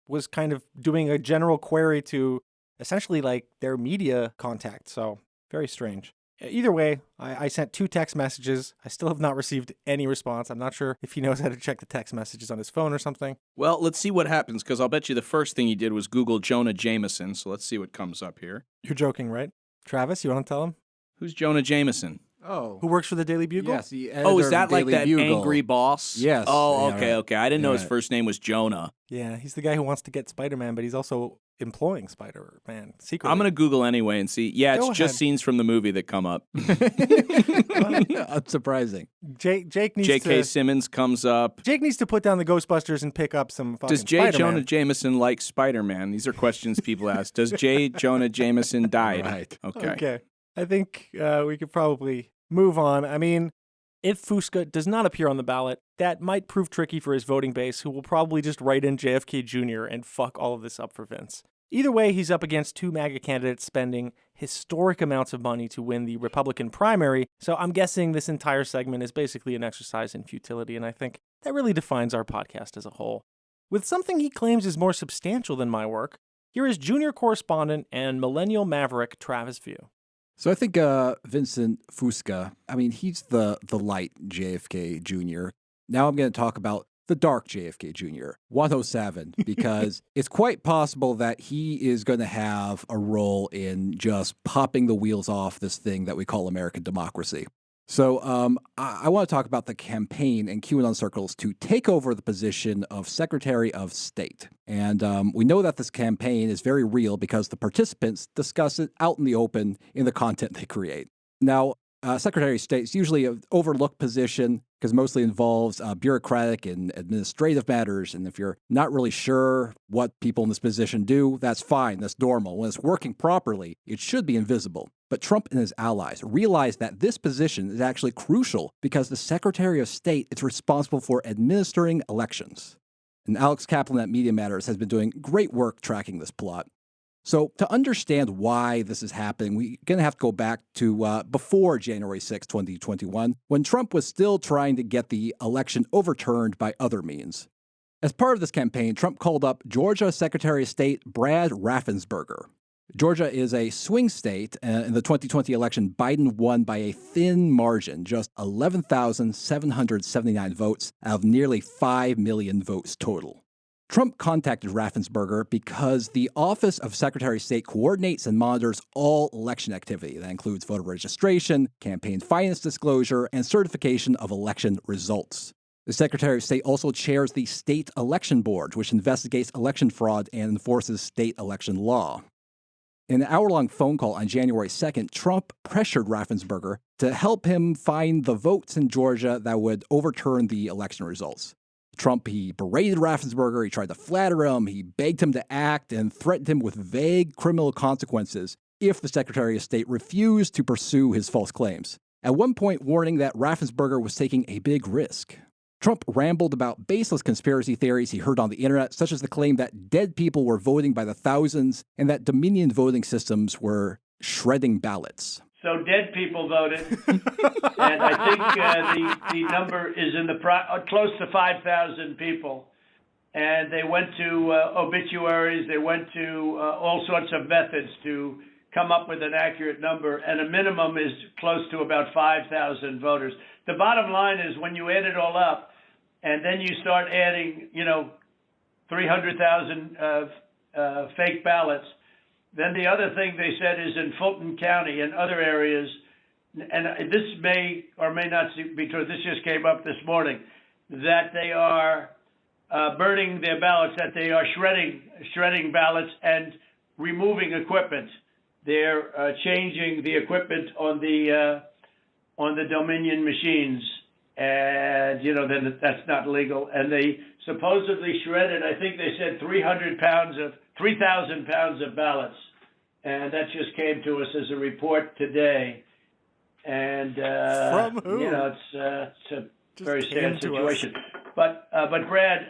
was kind of doing a general query to essentially like their media contact, so very strange. Either way, I sent 2 text messages. I still have not received any response. I'm not sure if he knows how to check the text messages on his phone or something. Well, let's see what happens, because I'll bet you the first thing he did was Google Jonah Jameson, so let's see what comes up here. You're joking, right? Travis, you want to tell him? Who's Jonah Jameson? Oh. Who works for the Daily Bugle? Yes, the editor is that of the like Daily that Bugle. angry boss? Yes. Oh, Yeah, okay, right. okay. I didn't know his Right. first name was Jonah. Yeah, he's the guy who wants to get Spider-Man, but he's also employing Spider-Man secretly. I'm going to Google anyway and see. Yeah, it's Go just ahead. scenes from the movie that come up. Unsurprising. Jake needs J.K. to... Simmons comes up. Jake needs to put down the Ghostbusters and pick up some fucking Does J. Spider-Man. Jonah Jameson like Spider-Man? These are questions people ask. Does J. Jonah Jameson died? Right. Okay. I think we could probably move on. I mean, if Fusca does not appear on the ballot, that might prove tricky for his voting base, who will probably just write in JFK Jr. and fuck all of this up for Vince. Either way, he's up against 2 MAGA candidates spending historic amounts of money to win the Republican primary, so I'm guessing this entire segment is basically an exercise in futility, and I think that really defines our podcast as a whole. With something he claims is more substantial than my work, here is junior correspondent and millennial maverick Travis View. So I think Vincent Fusca, I mean, he's the light JFK Jr. Now I'm going to talk about the dark JFK Jr., Juan O Savin, because it's quite possible that he is going to have a role in just popping the wheels off this thing that we call American democracy. So I want to talk about the campaign in QAnon circles to take over the position of Secretary of State. And we know that this campaign is very real because the participants discuss it out in the open in the content they create. Now, Secretary of State is usually an overlooked position because mostly involves bureaucratic and administrative matters. And if you're not really sure what people in this position do, that's fine. That's normal. When it's working properly, it should be invisible. But Trump and his allies realize that this position is actually crucial because the Secretary of State is responsible for administering elections. And Alex Kaplan at Media Matters has been doing great work tracking this plot. So to understand why this is happening, we're going to have to go back to before January 6, 2021, when Trump was still trying to get the election overturned by other means. As part of this campaign, Trump called up Georgia Secretary of State Brad Raffensperger. Georgia is a swing state. In the 2020 election, Biden won by a thin margin, just 11,779 votes out of nearly 5 million votes total. Trump contacted Raffensperger because the Office of Secretary of State coordinates and monitors all election activity. That includes voter registration, campaign finance disclosure, and certification of election results. The Secretary of State also chairs the State Election Board, which investigates election fraud and enforces state election law. In an hour-long phone call on January 2nd, Trump pressured Raffensperger to help him find the votes in Georgia that would overturn the election results. Trump, he berated Raffensperger, he tried to flatter him, he begged him to act, and threatened him with vague criminal consequences if the Secretary of State refused to pursue his false claims, at one point warning that Raffensperger was taking a big risk. Trump rambled about baseless conspiracy theories he heard on the internet, such as the claim that dead people were voting by the thousands and that Dominion voting systems were shredding ballots. So dead people voted, and I think the number is in the close to 5,000 people. And they went to obituaries, they went to all sorts of methods to come up with an accurate number, and a minimum is close to about 5,000 voters. The bottom line is when you add it all up, and then you start adding, 300,000 fake ballots. Then the other thing they said is in Fulton County and other areas, and this may or may not be true, this just came up this morning, that they are burning their ballots, that they are shredding ballots and removing equipment. They're changing the equipment on the Dominion machines, and then that's not legal. And they supposedly shredded, I think they said 3,000 pounds of ballots, and that just came to us as a report today. And from who? It's a very sad situation. But Brad,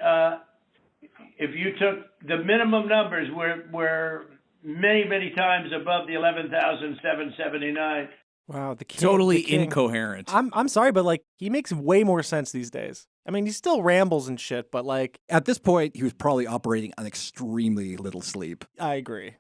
if you took the minimum numbers, we're many times above the 11,779. Wow, the king, Totally the king. incoherent. I'm sorry, but he makes way more sense these days. I mean, he still rambles and shit, but at this point, he was probably operating on extremely little sleep. I agree.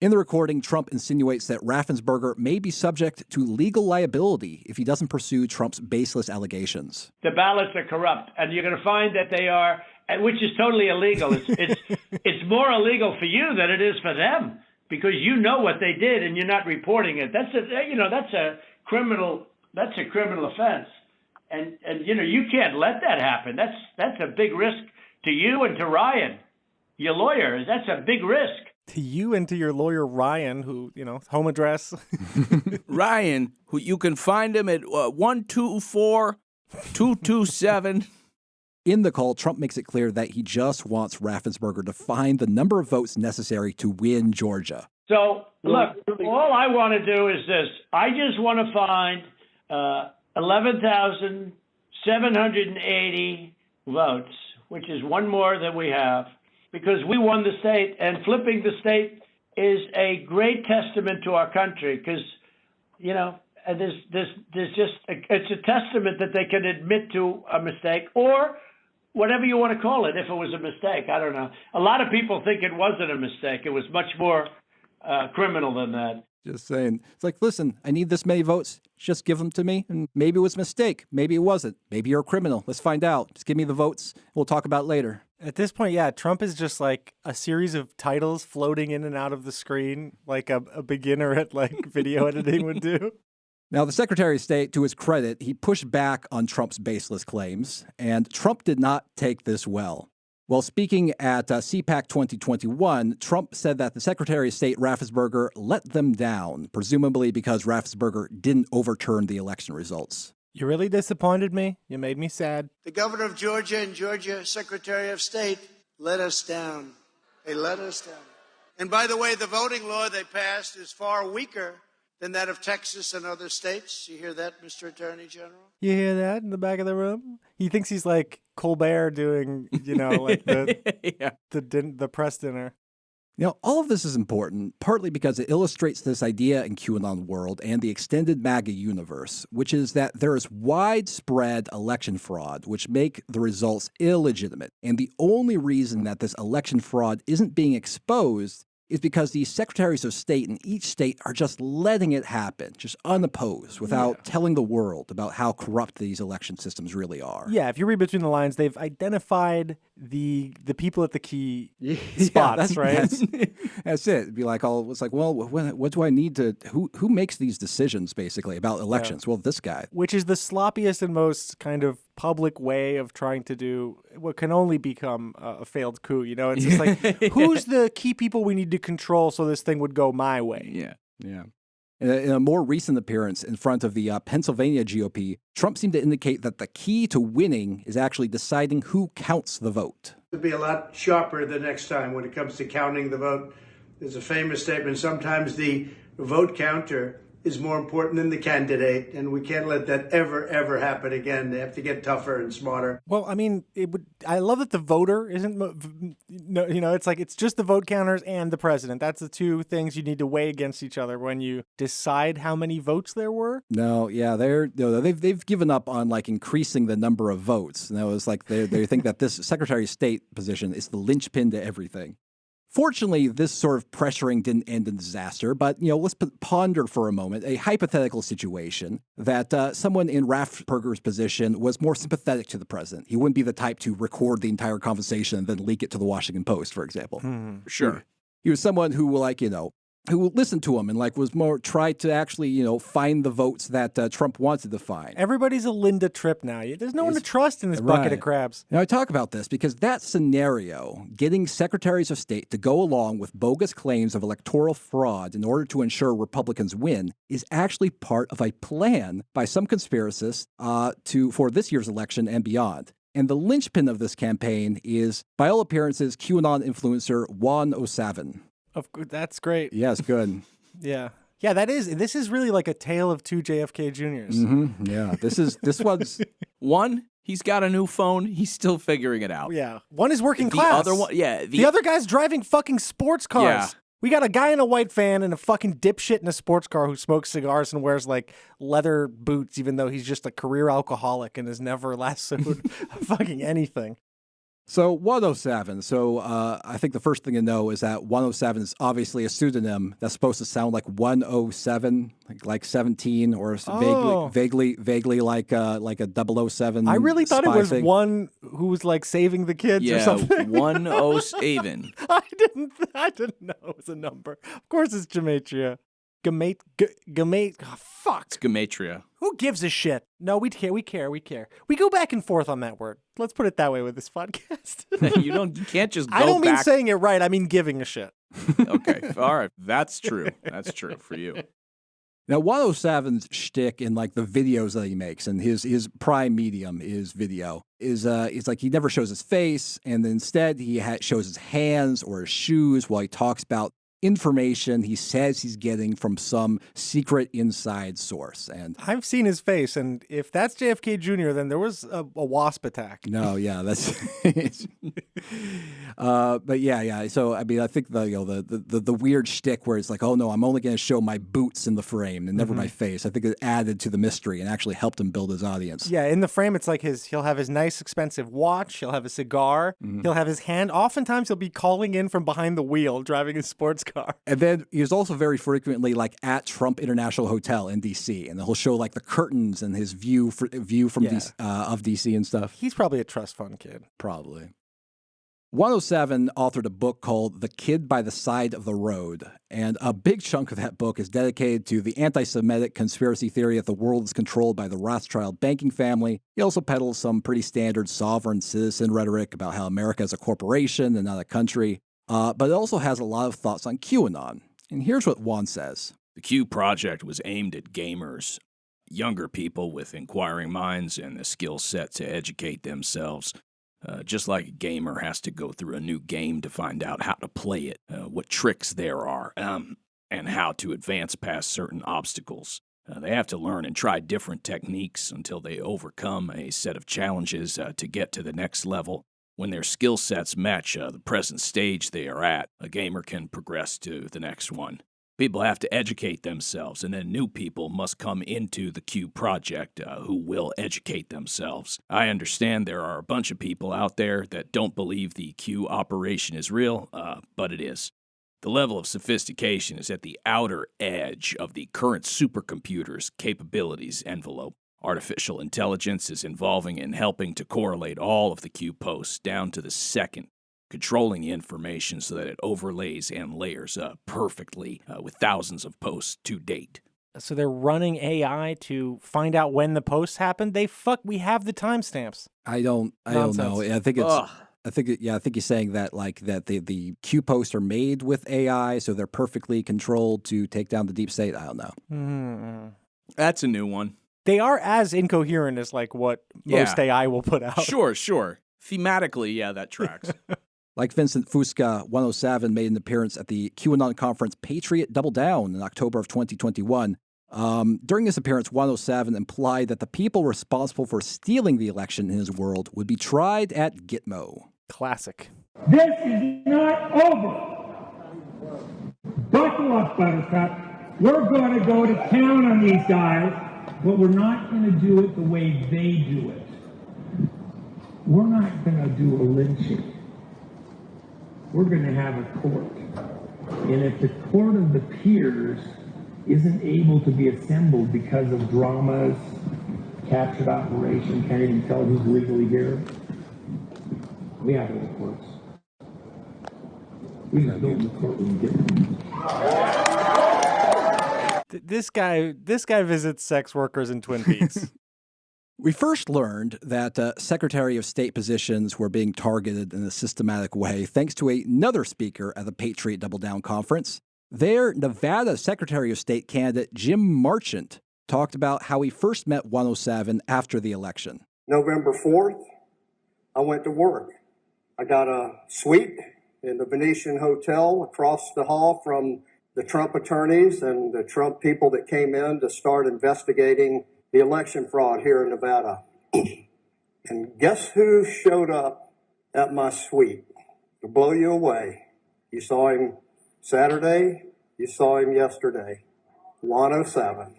In the recording, Trump insinuates that Raffensperger may be subject to legal liability if he doesn't pursue Trump's baseless allegations. The ballots are corrupt, and you're going to find that they are, which is totally illegal. It's more illegal for you than it is for them, because you know what they did and you're not reporting it. That's a criminal offense, and you can't let that happen. That's a big risk to you and to Ryan, your lawyer. That's a big risk. To you and to your lawyer, Ryan, who, home address. Ryan, who you can find him at 124-227. In the call, Trump makes it clear that he just wants Raffensperger to find the number of votes necessary to win Georgia. So, look, all I want to do is this. I just want to find 11,780 votes, which is one more than we have, because we won the state, and flipping the state is a great testament to our country, because, there's just it's a testament that they can admit to a mistake, or whatever you want to call it, if it was a mistake. I don't know. A lot of people think it wasn't a mistake. It was much more criminal than that. Just saying. It's like, listen, I need this many votes. Just give them to me. And maybe it was a mistake. Maybe it wasn't. Maybe you're a criminal. Let's find out. Just give me the votes. We'll talk about it later. At this point, yeah, Trump is just like a series of titles floating in and out of the screen, like a beginner at like video editing would do. Now, the Secretary of State, to his credit, he pushed back on Trump's baseless claims, and Trump did not take this well. While speaking at CPAC 2021, Trump said that the Secretary of State, Raffensperger, let them down, presumably because Raffensperger didn't overturn the election results. You really disappointed me. You made me sad. The governor of Georgia and Georgia Secretary of State let us down. They let us down. And by the way, the voting law they passed is far weaker than that of Texas and other states. You hear that, Mr. Attorney General? You hear that in the back of the room? He thinks he's like Colbert doing, like the press dinner. All of this is important, partly because it illustrates this idea in QAnon world and the extended MAGA universe, which is that there is widespread election fraud, which make the results illegitimate. And the only reason that this election fraud isn't being exposed is because the secretaries of state in each state are just letting it happen, just unopposed, without telling the world about how corrupt these election systems really are. Yeah, if you read between the lines, they've identified the people at the key spots, right? That's it. It'd be like, what do I need to, who makes these decisions, basically, about elections? Yeah. Well, this guy. Which is the sloppiest and most kind of public way of trying to do what can only become a failed coup. It's just like, who's the key people we need to control so this thing would go my way? Yeah. In a more recent appearance in front of the Pennsylvania GOP, Trump seemed to indicate that the key to winning is actually deciding who counts the vote. To be a lot sharper the next time when it comes to counting the vote. There's a famous statement, sometimes the vote counter is more important than the candidate, and we can't let that ever happen again. They have to get tougher and smarter. Well, I mean, I love that the voter isn't, it's like it's just the vote counters and the president. That's the two things you need to weigh against each other when you decide how many votes there were. No, yeah, they've given up on like increasing the number of votes. It's like they think that this Secretary of State position is the linchpin to everything. Fortunately, this sort of pressuring didn't end in disaster, but, let's ponder for a moment a hypothetical situation that someone in Raffensperger's position was more sympathetic to the president. He wouldn't be the type to record the entire conversation and then leak it to the Washington Post, for example. Sure. He was someone who, who listened to him and was more tried to actually, find the votes that Trump wanted to find. Everybody's a Linda Tripp now. There's no one to trust in this bucket of crabs. Now, I talk about this because that scenario, getting secretaries of state to go along with bogus claims of electoral fraud in order to ensure Republicans win, is actually part of a plan by some conspiracists for this year's election and beyond. And the linchpin of this campaign is, by all appearances, QAnon influencer Juan O Savin. That's great. Yes, good. Yeah, this is really like a tale of two JFK Juniors. Mm-hmm. Yeah, this one's one. He's got a new phone. He's still figuring it out. Yeah, one is working class. The other one, the other guy's driving fucking sports cars. Yeah. We got a guy in a white van and a fucking dipshit in a sports car who smokes cigars and wears like leather boots, even though he's just a career alcoholic and has never lassoed fucking anything. So Juan O Savin. So I think the first thing to know is that Juan O Savin is obviously a pseudonym that's supposed to sound like 107, like 17, or vaguely like a 007. I really thought it was thing. one who was like saving the kids or something. 1 Savin. I didn't know it was a number. Of course, it's gematria. Fuck. It's gematria. Who gives a shit? No, we care. We go back and forth on that word. Let's put it that way with this podcast. You can't just go I don't mean back. saying it right. I mean giving a shit. Okay. All right. That's true. That's true for you. Now, Juan O Savin's shtick in the videos that he makes, and his prime medium is video, is like he never shows his face, and instead he shows his hands or his shoes while he talks about information he says he's getting from some secret inside source. And I've seen his face, and if that's JFK Jr., then there was a wasp attack. No, yeah, that's but yeah. So I mean, I think the weird shtick where it's like, oh no, I'm only going to show my boots in the frame and never my face. I think it added to the mystery and actually helped him build his audience. Yeah, in the frame, it's like he'll have his nice expensive watch, he'll have a cigar, he'll have his hand. Oftentimes, he'll be calling in from behind the wheel, driving his sports car. And then he was also very frequently like at Trump International Hotel in D.C. and he'll show like the curtains and his view from of D.C. and stuff. He's probably a trust fund kid. Probably. Juan O Savin authored a book called The Kid by the Side of the Road, and a big chunk of that book is dedicated to the anti-Semitic conspiracy theory that the world is controlled by the Rothschild banking family. He also peddles some pretty standard sovereign citizen rhetoric about how America is a corporation and not a country, but it also has a lot of thoughts on QAnon. And here's what Juan says. The Q project was aimed at gamers, younger people with inquiring minds and the skill set to educate themselves. Just like a gamer has to go through a new game to find out how to play it, what tricks there are, and how to advance past certain obstacles. They have to learn and try different techniques until they overcome a set of challenges to get to the next level. When their skill sets match the present stage they are at, a gamer can progress to the next one. People have to educate themselves, and then new people must come into the Q project who will educate themselves. I understand there are a bunch of people out there that don't believe the Q operation is real, but it is. The level of sophistication is at the outer edge of the current supercomputer's capabilities envelope. Artificial intelligence is involving in helping to correlate all of the Q posts down to the second, controlling the information so that it overlays and layers perfectly with thousands of posts to date. So they're running AI to find out when the posts happened? We have the timestamps. I don't know. I think I think he's saying that like that the Q posts are made with AI, so they're perfectly controlled to take down the deep state. I don't know. Mm-hmm. That's a new one. They are as incoherent as like what most AI will put out. Sure. Thematically, yeah, that tracks. Like Vincent Fusca, Juan O Savin made an appearance at the QAnon conference Patriot Double Down in October of 2021. During this appearance, Juan O Savin implied that the people responsible for stealing the election in his world would be tried at Gitmo. Classic. This is not over. Buckle up, Buttercup. We're going to go to town on these guys, but we're not going to do it the way they do it. We're not going to do a lynching. We're going to have a court. And if the court of the peers isn't able to be assembled because of dramas, captured operation, can't even tell who's legally here, we have no courts. We just build the courtroom different. This guy visits sex workers in Twin Peaks. We first learned that Secretary of State positions were being targeted in a systematic way thanks to another speaker at the Patriot Double Down conference. There, Nevada Secretary of State candidate Jim Marchant talked about how he first met Juan O Savin after the election. November 4th, I went to work. I got a suite in the Venetian Hotel across the hall from the Trump attorneys and the Trump people that came in to start investigating the election fraud here in Nevada. And guess who showed up at my suite to blow you away? You saw him Saturday, you saw him yesterday. Juan O Savin.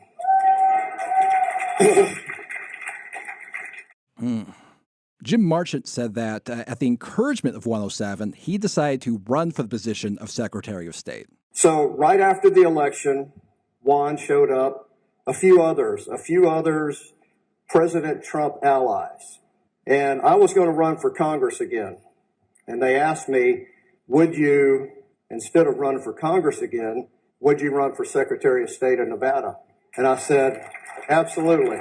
Jim Marchant said that at the encouragement of Juan O Savin, he decided to run for the position of Secretary of State. So right after the election, Juan showed up, a few others, President Trump allies. And I was going to run for Congress again. And they asked me, would you, instead of running for Congress again, would you run for Secretary of State of Nevada? And I said, absolutely.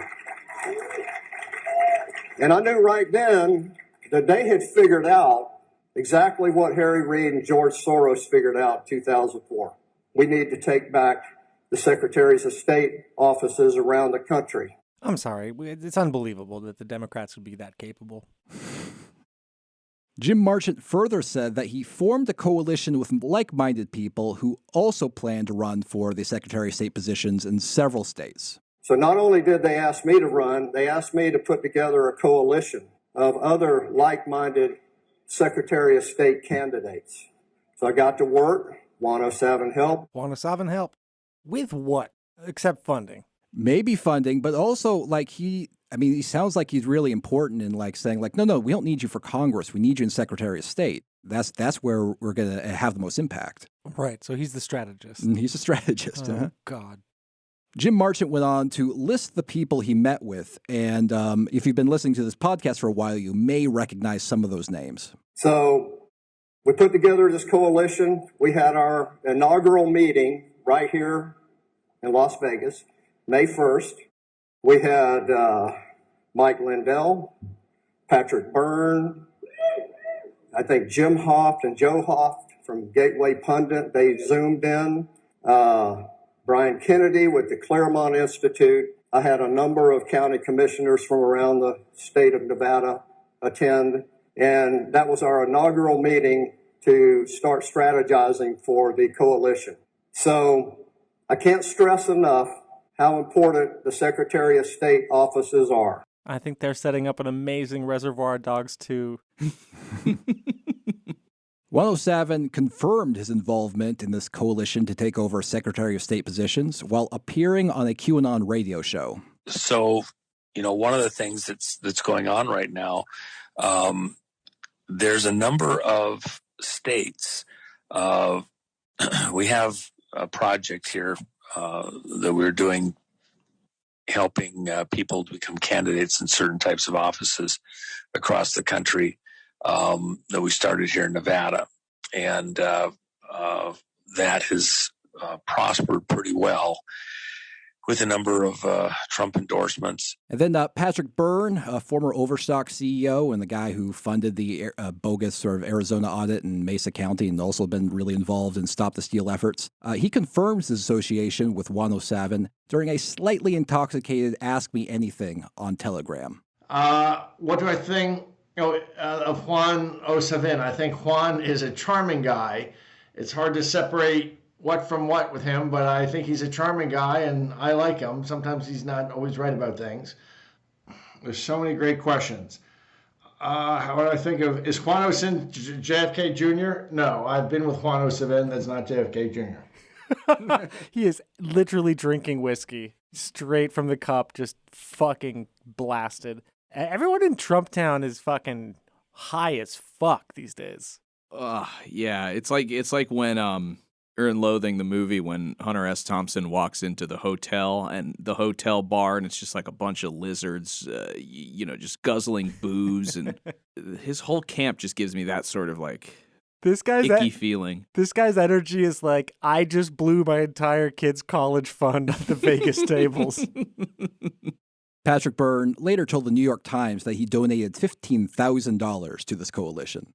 And I knew right then that they had figured out exactly what Harry Reid and George Soros figured out in 2004. We need to take back the Secretaries of State offices around the country. I'm sorry. It's unbelievable that the Democrats would be that capable. Jim Marchant further said that he formed a coalition with like-minded people who also plan to run for the Secretary of State positions in several states. So not only did they ask me to run, they asked me to put together a coalition of other like-minded Secretary of State candidates. So I got to work. Juan O Savin helped. Juan O Savin helped. With what? Except funding. Maybe funding, but also like he sounds like he's really important in like saying like, no, we don't need you for Congress. We need you in Secretary of State. That's where we're going to have the most impact. Right. So he's the strategist. He's a strategist. Oh, God. Jim Marchant went on to list the people he met with. And if you've been listening to this podcast for a while, you may recognize some of those names. So we put together this coalition. We had our inaugural meeting right here in Las Vegas, May 1st. We had Mike Lindell, Patrick Byrne, I think Jim Hoft and Joe Hoft from Gateway Pundit. They zoomed in. Brian Kennedy with the Claremont Institute. I had a number of county commissioners from around the state of Nevada attend. And that was our inaugural meeting to start strategizing for the coalition. So I can't stress enough how important the Secretary of State offices are. I think they're setting up an amazing Reservoir Dogs 2. Juan O Savin confirmed his involvement in this coalition to take over Secretary of State positions while appearing on a QAnon radio show. So, one of the things that's going on right now, there's a number of states. We have a project here that we're doing, helping people to become candidates in certain types of offices across the country that we started here in Nevada. And that has prospered pretty well with a number of Trump endorsements. And then Patrick Byrne, a former Overstock CEO and the guy who funded the bogus sort of Arizona audit in Mesa County and also been really involved in Stop the Steal efforts. He confirms his association with Juan O Savin during a slightly intoxicated Ask Me Anything on Telegram. What do I think of Juan O Savin? I think Juan is a charming guy. It's hard to separate what from what with him, but I think he's a charming guy and I like him. Sometimes he's not always right about things. There's so many great questions. What do I think of, is Juan O Savin JFK Jr.? No, I've been with Juan O Savin. That's not JFK Jr. He is literally drinking whiskey straight from the cup, just fucking blasted. Everyone in Trump Town is fucking high as fuck these days. Yeah, it's like when Fear and Loathing, the movie, when Hunter S. Thompson walks into the hotel and the hotel bar, and it's just like a bunch of lizards, just guzzling booze, and his whole camp just gives me that sort of like icky feeling. This guy's energy is like, I just blew my entire kid's college fund at the Vegas tables. Patrick Byrne later told the New York Times that he donated $15,000 to this coalition.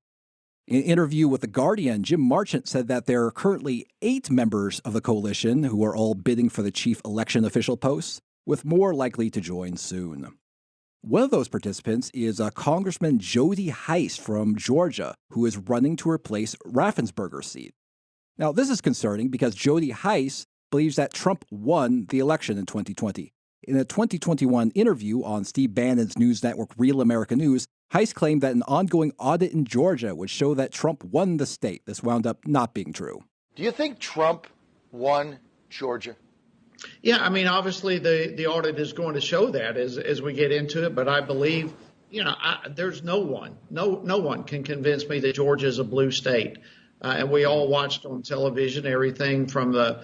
In an interview with The Guardian, Jim Marchant said that there are currently 8 members of the coalition who are all bidding for the chief election official posts, with more likely to join soon. One of those participants is Congressman Jody Hice from Georgia, who is running to replace Raffensperger's seat. Now, this is concerning because Jody Hice believes that Trump won the election in 2020. In a 2021 interview on Steve Bannon's news network Real America News, Hice claimed that an ongoing audit in Georgia would show that Trump won the state. This wound up not being true. Do you think Trump won Georgia? Yeah, I mean, obviously the audit is going to show that as we get into it. But I believe, there's no one can convince me that Georgia is a blue state. And we all watched on television everything from the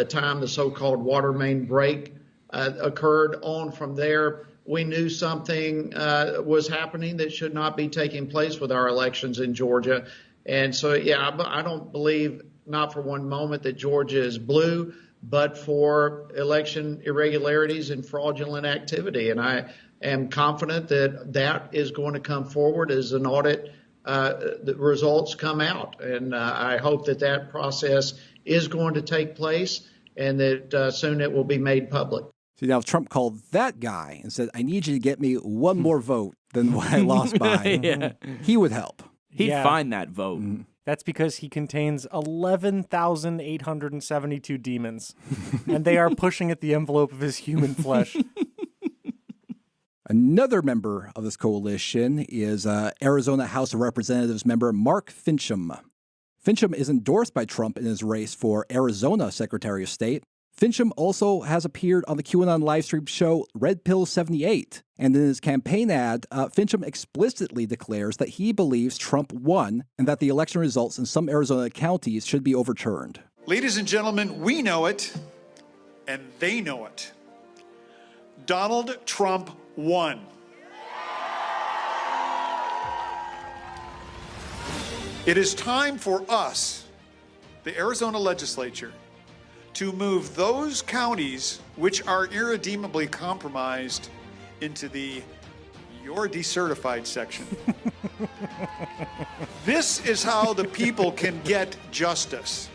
time the so-called water main break occurred on from there. We knew something was happening that should not be taking place with our elections in Georgia. And so, I don't believe, not for one moment, that Georgia is blue, but for election irregularities and fraudulent activity. And I am confident that is going to come forward as an audit, the results come out. And I hope that process is going to take place and that soon it will be made public. See, now if Trump called that guy and said, I need you to get me one more vote than what I lost by, he would help. He'd find that vote. Mm-hmm. That's because he contains 11,872 demons, and they are pushing at the envelope of his human flesh. Another member of this coalition is Arizona House of Representatives member Mark Finchem. Finchem is endorsed by Trump in his race for Arizona Secretary of State, Fincham also has appeared on the QAnon livestream show Red Pill 78. And in his campaign ad, Fincham explicitly declares that he believes Trump won and that the election results in some Arizona counties should be overturned. Ladies and gentlemen, we know it, and they know it. Donald Trump won. It is time for us, the Arizona legislature, to move those counties which are irredeemably compromised into the "you're decertified" section. This is how the people can get justice.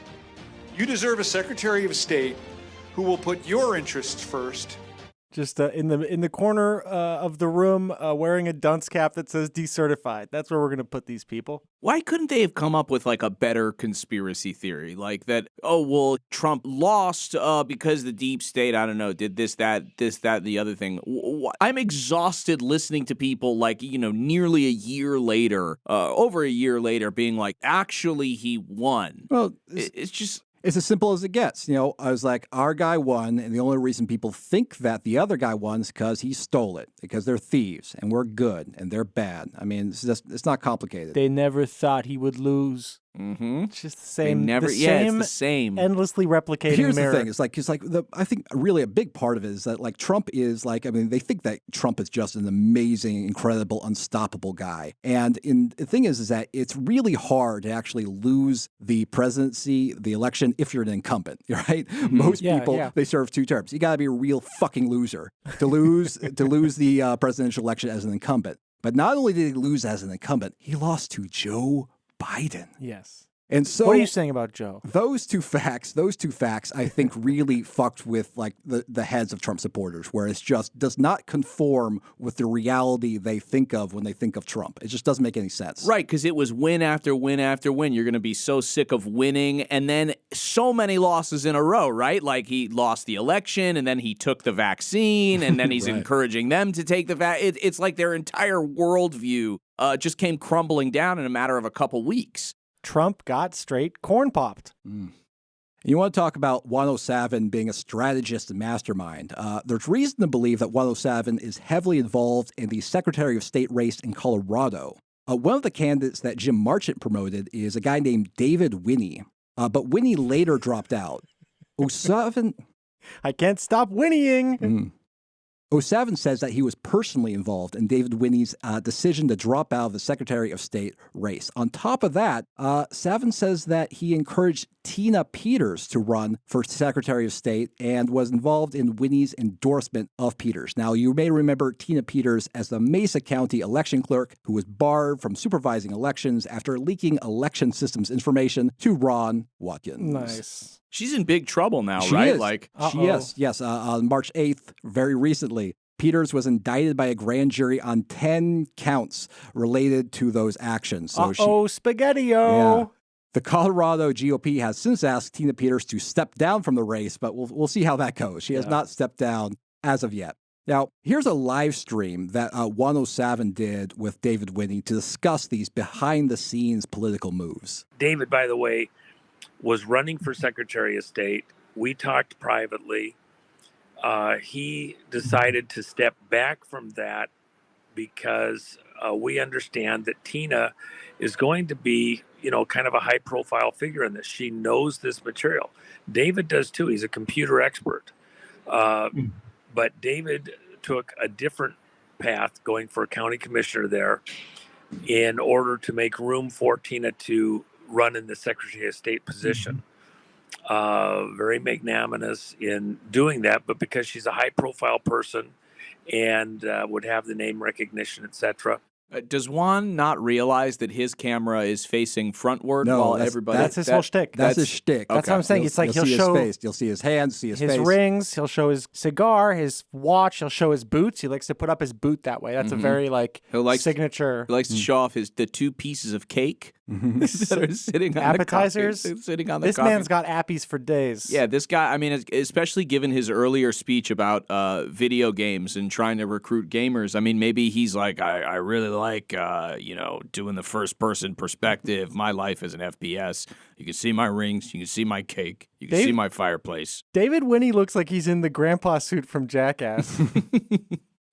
You deserve a Secretary of State who will put your interests first. Just in the corner of the room, wearing a dunce cap that says decertified. That's where we're going to put these people. Why couldn't they have come up with like a better conspiracy theory? Like that, oh, well, Trump lost because the deep state, I don't know, did this, that, the other thing. I'm exhausted listening to people like, nearly a year later, over a year later, being like, actually, he won. Well, it's just... It's as simple as it gets. I was like, our guy won, and the only reason people think that the other guy won is because he stole it, because they're thieves, and we're good, and they're bad. I mean, it's not complicated. They never thought he would lose. Mm-hmm. It's just the same. It's the same. Endlessly replicating Here's mirror. the thing. I think really a big part of it is that like Trump is they think that Trump is just an amazing, incredible, unstoppable guy. And the thing is that it's really hard to actually lose the presidency, the election, if you're an incumbent, right? Mm-hmm. Most people, they serve 2 terms. You got to be a real fucking loser to lose the presidential election as an incumbent. But not only did he lose as an incumbent, he lost to Joe Biden. Yes. And so, what are you saying about Joe? Those two facts, I think, really fucked with like the heads of Trump supporters, where it just does not conform with the reality they think of when they think of Trump. It just doesn't make any sense. Right, because it was win after win after win. You're going to be so sick of winning, and then so many losses in a row, right? Like he lost the election, and then he took the vaccine, and then he's Right. encouraging them to take the vaccine. It's like their entire worldview just came crumbling down in a matter of a couple weeks. Trump got straight corn popped. You want to talk about Juan O Savin being a strategist and mastermind. There's reason to believe that Juan O Savin is heavily involved in the Secretary of State race in Colorado. One of the candidates that Jim Marchant promoted is a guy named David Winney. But Winney later dropped out. O Savin... I can't stop whinnying. O Savin says that he was personally involved in David Winney's decision to drop out of the Secretary of State race. On top of that, Savin says that he encouraged Tina Peters to run for Secretary of State and was involved in Winney's endorsement of Peters. Now, you may remember Tina Peters as the Mesa County election clerk who was barred from supervising elections after leaking election systems information to Ron Watkins. Nice. She's in big trouble now, She right? is. She is. Yes. On March 8th, very recently, Peters was indicted by a grand jury on 10 counts related to those actions. So Spaghetti-O. Yeah. The Colorado GOP has since asked Tina Peters to step down from the race, but we'll see how that goes. She has not stepped down as of yet. Now, here's a live stream that Juan O Savin did with David Winney to discuss these behind-the-scenes political moves. David, by the way, was running for Secretary of State. We talked privately. He decided to step back from that because we understand that Tina is going to be, kind of a high-profile figure in this. She knows this material. David does too. He's a computer expert. But David took a different path going for a county commissioner there in order to make room for Tina to run in the Secretary of State position. Very magnanimous in doing that, but because she's a high-profile person and would have the name recognition, etc. Does Juan not realize that his camera is facing frontward while everybody... That's his whole shtick. That's his shtick. That's what I'm saying. It's like he'll see show his face. You'll see his hands, see his face. rings. He'll show his cigar, his watch. He'll show his boots. He likes to put up his boot that way. That's a very signature. He likes to show off the 2 pieces of cake that are sitting on appetizers. Sitting on the This coffee. man's got appies for days. Yeah, this guy, I mean, especially given his earlier speech about video games and trying to recruit gamers, I mean, maybe he's like, I really like, doing the first-person perspective. My life is an FPS. You can see my rings. You can see my cake. You can see my fireplace. David Winnie looks like he's in the grandpa suit from Jackass.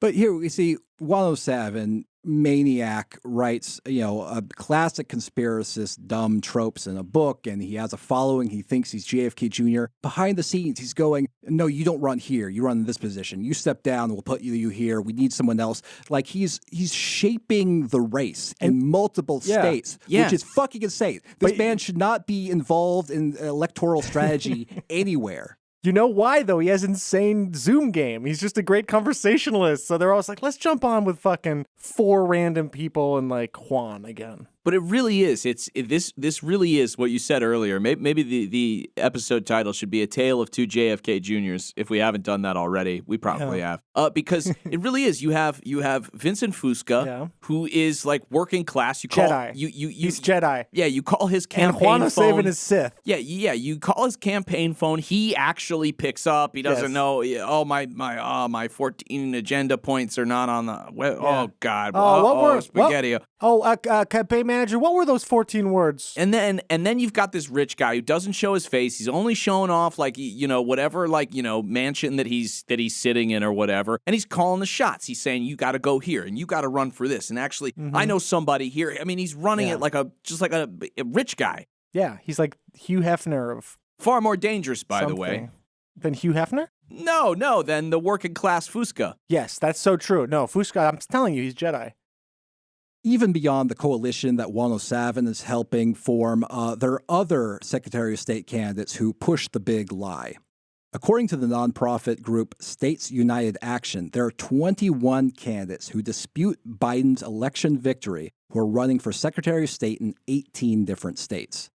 But here we see Juan O Savin, maniac, writes, a classic conspiracist, dumb tropes in a book, and he has a following. He thinks he's JFK Jr. Behind the scenes, he's going, no, you don't run here. You run in this position. You step down, we'll put you here. We need someone else. Like, he's shaping the race in multiple states, which is fucking insane. This man should not be involved in electoral strategy anywhere. You know why, though? He has insane Zoom game. He's just a great conversationalist. So they're always like, let's jump on with fucking 4 random people and like Juan again. But it really is. This really is what you said earlier. Maybe the episode title should be A Tale of Two JFK Juniors. If we haven't done that already, we probably have. Because it really is. You have Vincent Fusca, who is like working class. You call Jedi. He's Jedi. Yeah, you call his campaign phone. And Juan O phone. Savin is Sith. Yeah. You call his campaign phone. He actually picks up. He doesn't know. Oh, my 14 agenda points are not on the. Oh God. Spaghetti. Campaign manager, what were those 14 words? And then you've got this rich guy who doesn't show his face. He's only showing off whatever mansion that he's sitting in or whatever. And he's calling the shots. He's saying you got to go here and you got to run for this. And actually, I know somebody here. I mean, he's running it like a rich guy. Yeah, he's like Hugh Hefner of far more dangerous, by the way, than Hugh Hefner. No, than the working class Fusca. Yes, that's so true. No, Fusca. I'm telling you, he's Jedi. Even beyond the coalition that Juan O Savin is helping form, there are other Secretary of State candidates who push the big lie. According to the nonprofit group States United Action, there are 21 candidates who dispute Biden's election victory who are running for Secretary of State in 18 different states.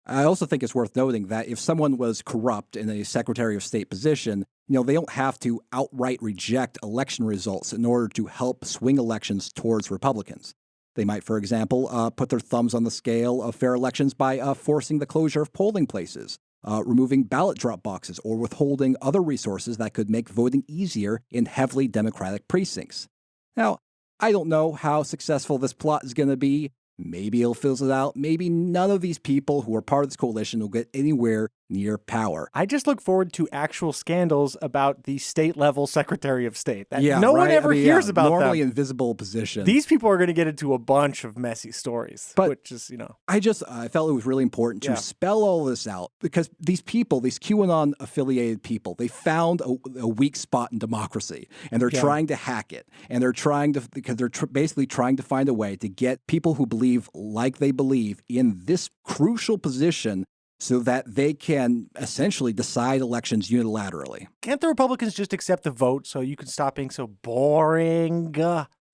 I also think it's worth noting that if someone was corrupt in a Secretary of State position, they don't have to outright reject election results in order to help swing elections towards Republicans. They might, for example, put their thumbs on the scale of fair elections by forcing the closure of polling places, removing ballot drop boxes, or withholding other resources that could make voting easier in heavily Democratic precincts. Now, I don't know how successful this plot is going to be. Maybe it'll fizzle out. Maybe none of these people who are part of this coalition will get anywhere near power. I just look forward to actual scandals about the state-level Secretary of State. That one ever hears about normally them. Invisible position. These people are going to get into a bunch of messy stories, which is, I felt it was really important to spell all this out because these people, these QAnon-affiliated people, they found a weak spot in democracy, and they're trying to hack it, and they're trying to, because they're basically trying to find a way to get people who believe like they believe in this crucial position so that they can essentially decide elections unilaterally. Can't the Republicans just accept the vote so you can stop being so boring?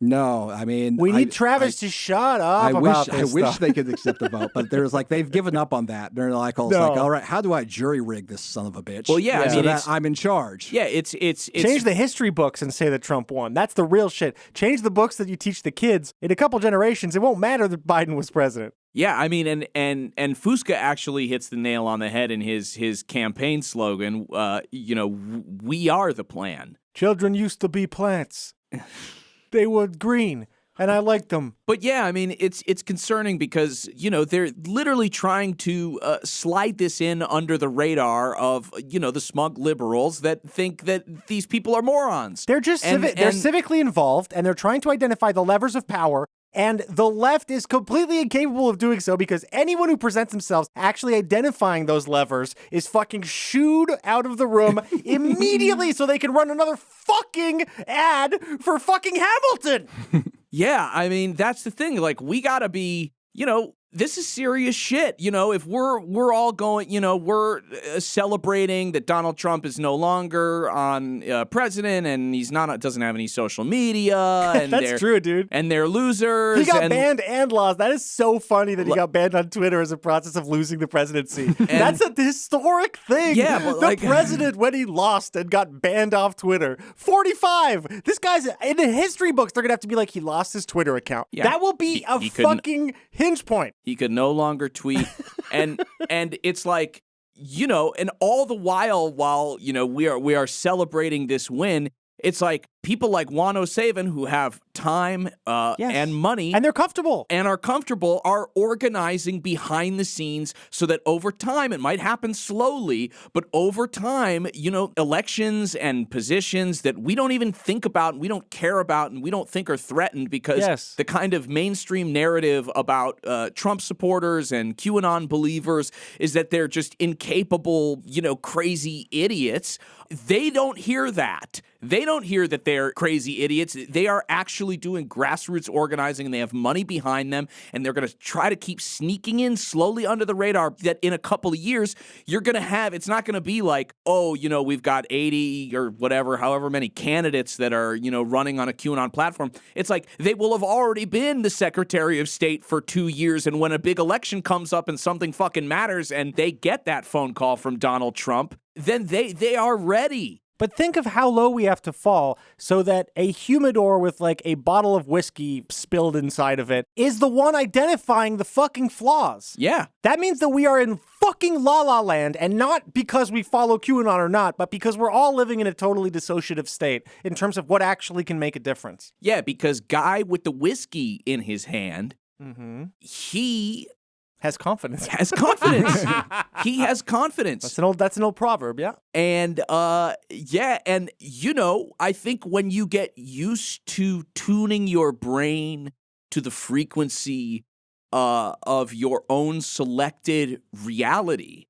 No, I mean... We need Travis to shut up I this wish stuff. they could accept the vote, but there's they've given up on that. They're like, all right, how do I jury rig this son of a bitch? Well, yeah, so that I'm in charge. Yeah, it's change the history books and say that Trump won. That's the real shit. Change the books that you teach the kids. In a couple generations, it won't matter that Biden was president. Yeah, I mean, and Fusca actually hits the nail on the head in his campaign slogan. We are the plan. Children used to be plants. They were green, and I liked them. But yeah, I mean, it's concerning because, they're literally trying to slide this in under the radar of, the smug liberals that think that these people are morons. They're just they're civically involved, and they're trying to identify the levers of power. And the left is completely incapable of doing so because anyone who presents themselves actually identifying those levers is fucking shooed out of the room immediately so they can run another fucking ad for fucking Hamilton. Yeah, I mean, that's the thing. Like, we gotta be, this is serious shit. If we're all going, we're celebrating that Donald Trump is no longer on president and he's doesn't have any social media. And that's true, dude. And they're losers. He got banned and lost. That is so funny that he got banned on Twitter as a process of losing the presidency. That's a historic thing. Yeah, but the president, when he lost and got banned off Twitter, 45. This guy's in the history books. They're gonna have to be like he lost his Twitter account. Yeah. That will be a fucking hinge point. He could no longer tweet. and it's like, and all the while, we are celebrating this win, it's like people like Juan O Savin, who have time and money. And they're comfortable. And are comfortable, are organizing behind the scenes so that over time, it might happen slowly, but over time, elections and positions that we don't even think about, and we don't care about, and we don't think are threatened because the kind of mainstream narrative about Trump supporters and QAnon believers is that they're just incapable, crazy idiots. They don't hear that. They don't hear that they're crazy idiots. They are actually doing grassroots organizing, and they have money behind them, and they're going to try to keep sneaking in slowly under the radar that in a couple of years, you're going to have, it's not going to be like, we've got 80 or whatever, however many candidates that are, running on a QAnon platform. It's like they will have already been the Secretary of State for 2 years, and when a big election comes up and something fucking matters and they get that phone call from Donald Trump, then they are ready. But think of how low we have to fall so that a humidor with like a bottle of whiskey spilled inside of it is the one identifying the fucking flaws. Yeah. That means that we are in fucking la-la land, and not because we follow QAnon or not, but because we're all living in a totally dissociative state in terms of what actually can make a difference. Yeah, because guy with the whiskey in his hand, he has confidence. He has confidence. That's an old proverb, yeah. And I think when you get used to tuning your brain to the frequency of your own selected reality,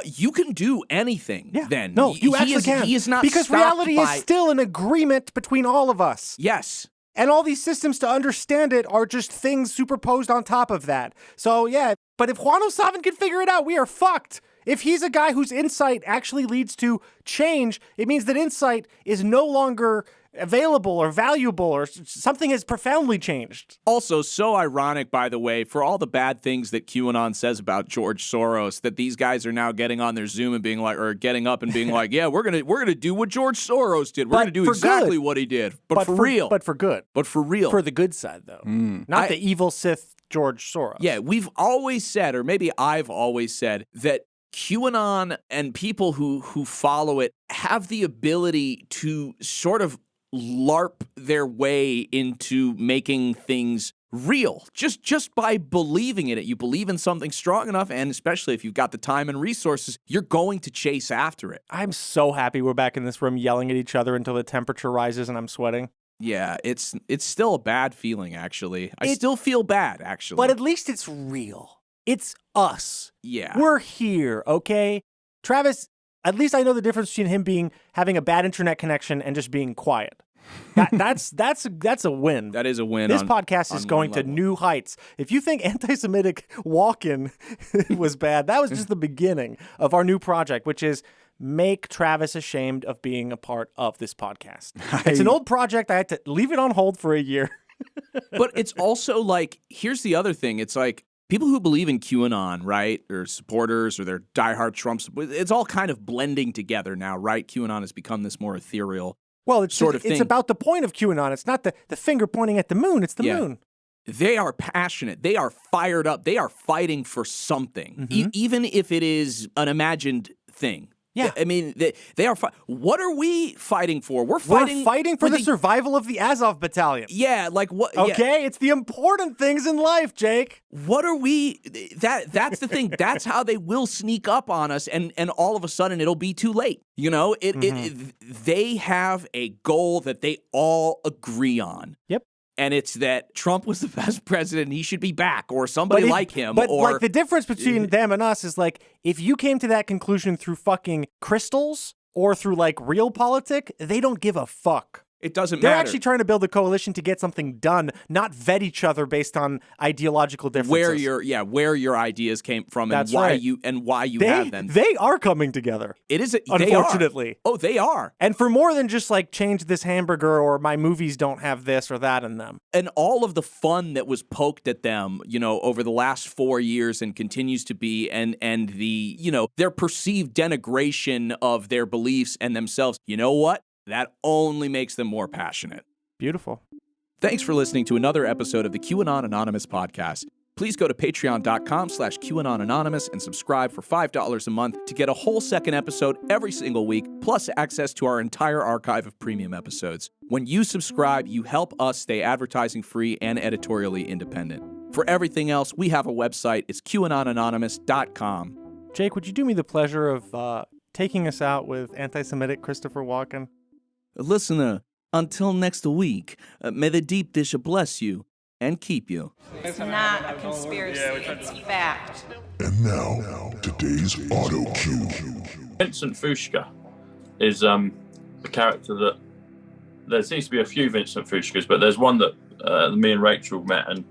you can do anything. Yeah. Then no, you actually can. He is not because reality is still an agreement between all of us. Yes. And all these systems to understand it are just things superposed on top of that. So, yeah, but if Juan O Savin can figure it out, we are fucked. If he's a guy whose insight actually leads to change, it means that insight is no longer available or valuable or something has profoundly changed. Also, so ironic, by the way, for all the bad things that QAnon says about George Soros, that these guys are now getting on their Zoom and being like, or getting up and being like, yeah, we're gonna do what George Soros did. We're gonna do exactly what he did, but for real. But for good. But for real. For the good side, though. Not the evil Sith George Soros. Yeah, we've always said, or maybe I've always said, that QAnon and people who follow it have the ability to sort of LARP their way into making things real just by believing in it. You believe in something strong enough, and especially if you've got the time and resources, you're going to chase after it. I'm so happy we're back in this room yelling at each other until the temperature rises and I'm sweating. Yeah, it's still a bad feeling, actually. I still feel bad, actually. But at least it's real. It's us. Yeah. We're here, okay? Travis, at least I know the difference between having a bad internet connection and just being quiet. That's a win. That is a win. This podcast is going to new heights. If you think anti-Semitic walk-in was bad, that was just the beginning of our new project, which is make Travis ashamed of being a part of this podcast. It's an old project. I had to leave it on hold for a year. But it's also like, here's the other thing. It's like, people who believe in QAnon, right, or supporters, or they're diehard Trump supporters, it's all kind of blending together now, right? QAnon has become this more ethereal sort of thing. It's about the point of QAnon. It's not the finger pointing at the moon. It's the moon. They are passionate. They are fired up. They are fighting for something, even if it is an imagined thing. Yeah. I mean, they are. What are we fighting for? We're fighting for the survival of the Azov battalion. Yeah, like what? Okay, it's the important things in life, Jake. What are we? That's the thing. That's how they will sneak up on us, and all of a sudden it'll be too late. You know, they have a goal that they all agree on. Yep. And it's that Trump was the best president, he should be back, or somebody like him. But like the difference between them and us is like, if you came to that conclusion through fucking crystals or through like real politic, they don't give a fuck. It doesn't They're matter. actually trying to build a coalition to get something done, not vet each other based on ideological differences. Where your ideas came from, and why you have them. They are coming together. It is unfortunately. Oh, they are. And for more than just like change this hamburger or my movies don't have this or that in them. And all of the fun that was poked at them, you know, over the last 4 years and continues to be, and the, you know, their perceived denigration of their beliefs and themselves. You know what? That only makes them more passionate. Beautiful. Thanks for listening to another episode of the QAnon Anonymous podcast. Please go to patreon.com/QAnonAnonymous and subscribe for $5 a month to get a whole second episode every single week, plus access to our entire archive of premium episodes. When you subscribe, you help us stay advertising free and editorially independent. For everything else, we have a website. It's QAnonAnonymous.com. Jake, would you do me the pleasure of taking us out with anti-Semitic Christopher Walken? Listener, until next week, may the deep dish bless you and keep you. It's not a conspiracy, it's fact. And now, today's auto cue. Vincent Fusca is a character that there seems to be a few Vincent Fuscas, but there's one that me and Rachel met, and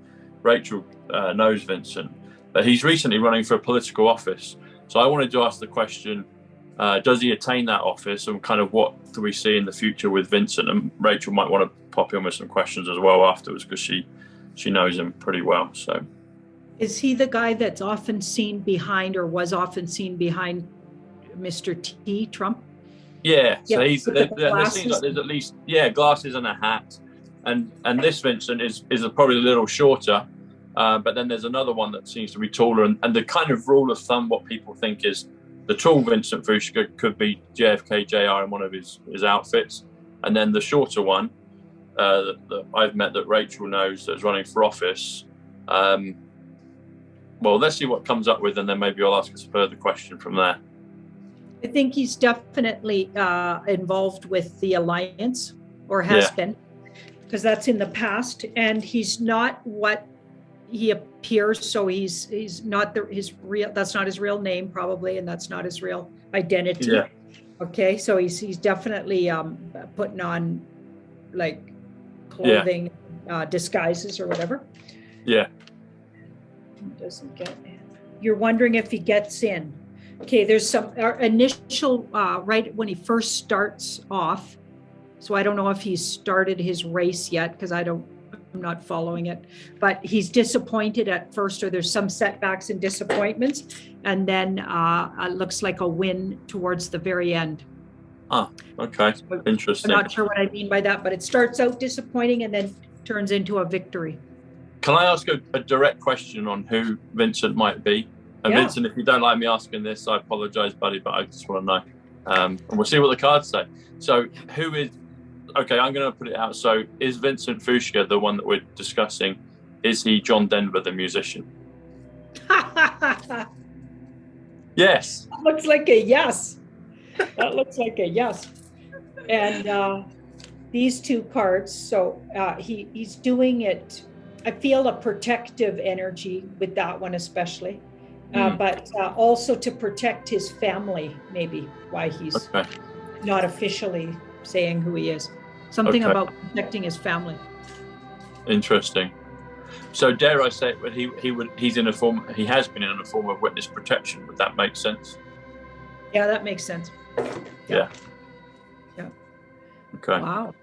Rachel knows Vincent. But he's recently running for a political office. So I wanted to ask the question, does he attain that office, and kind of what do we see in the future with Vincent? And Rachel might want to pop in with some questions as well afterwards, because she knows him pretty well. So, is he the guy that's often seen behind, or was often seen behind Mr. T, Trump? Yeah, so Yeah, he's with there the seems like there's at least glasses and a hat, and this Vincent is probably a little shorter, but then there's another one that seems to be taller, and the kind of rule of thumb, what people think is the tall Vincent Fusca could be JFK Jr. in one of his outfits, and then the shorter one that I've met, that Rachel knows, that's running for office. Well, let's see what comes up with, and then maybe I'll ask us a further question from there. I think he's definitely involved with the alliance, or has been, because that's in the past, and he's not what he appears. So he's not his real. That's not his real name, probably, and that's not his real identity. Yeah. Okay, so he's definitely putting on like clothing, disguises or whatever. Yeah. Doesn't get. You're wondering if he gets in. Okay, there's some initial right when he first starts off. So I don't know if he's started his race yet, because I'm not following it. But he's disappointed at first, or there's some setbacks and disappointments, and then it looks like a win towards the very end. Ah, okay, interesting. I'm not sure what I mean by that, but it starts out disappointing and then turns into a victory. Can I ask a direct question on who Vincent might be? And Yeah. Vincent, if you don't like me asking this, I apologize, buddy, but I just want to know. And we'll see what the cards say. So who is, okay, I'm going to put it out. So is Vincent Fusca the one that we're discussing? Is he John Denver, the musician? Yes. That looks like a yes. That looks like a yes. And these two cards, so he's doing it. I feel a protective energy with that one especially, but also to protect his family, maybe why he's not officially saying who he is. Something about protecting his family. Interesting. So dare I say it, but he has been in a form of witness protection. Would that make sense? Yeah, that makes sense. Yeah. Yeah. Okay. Wow.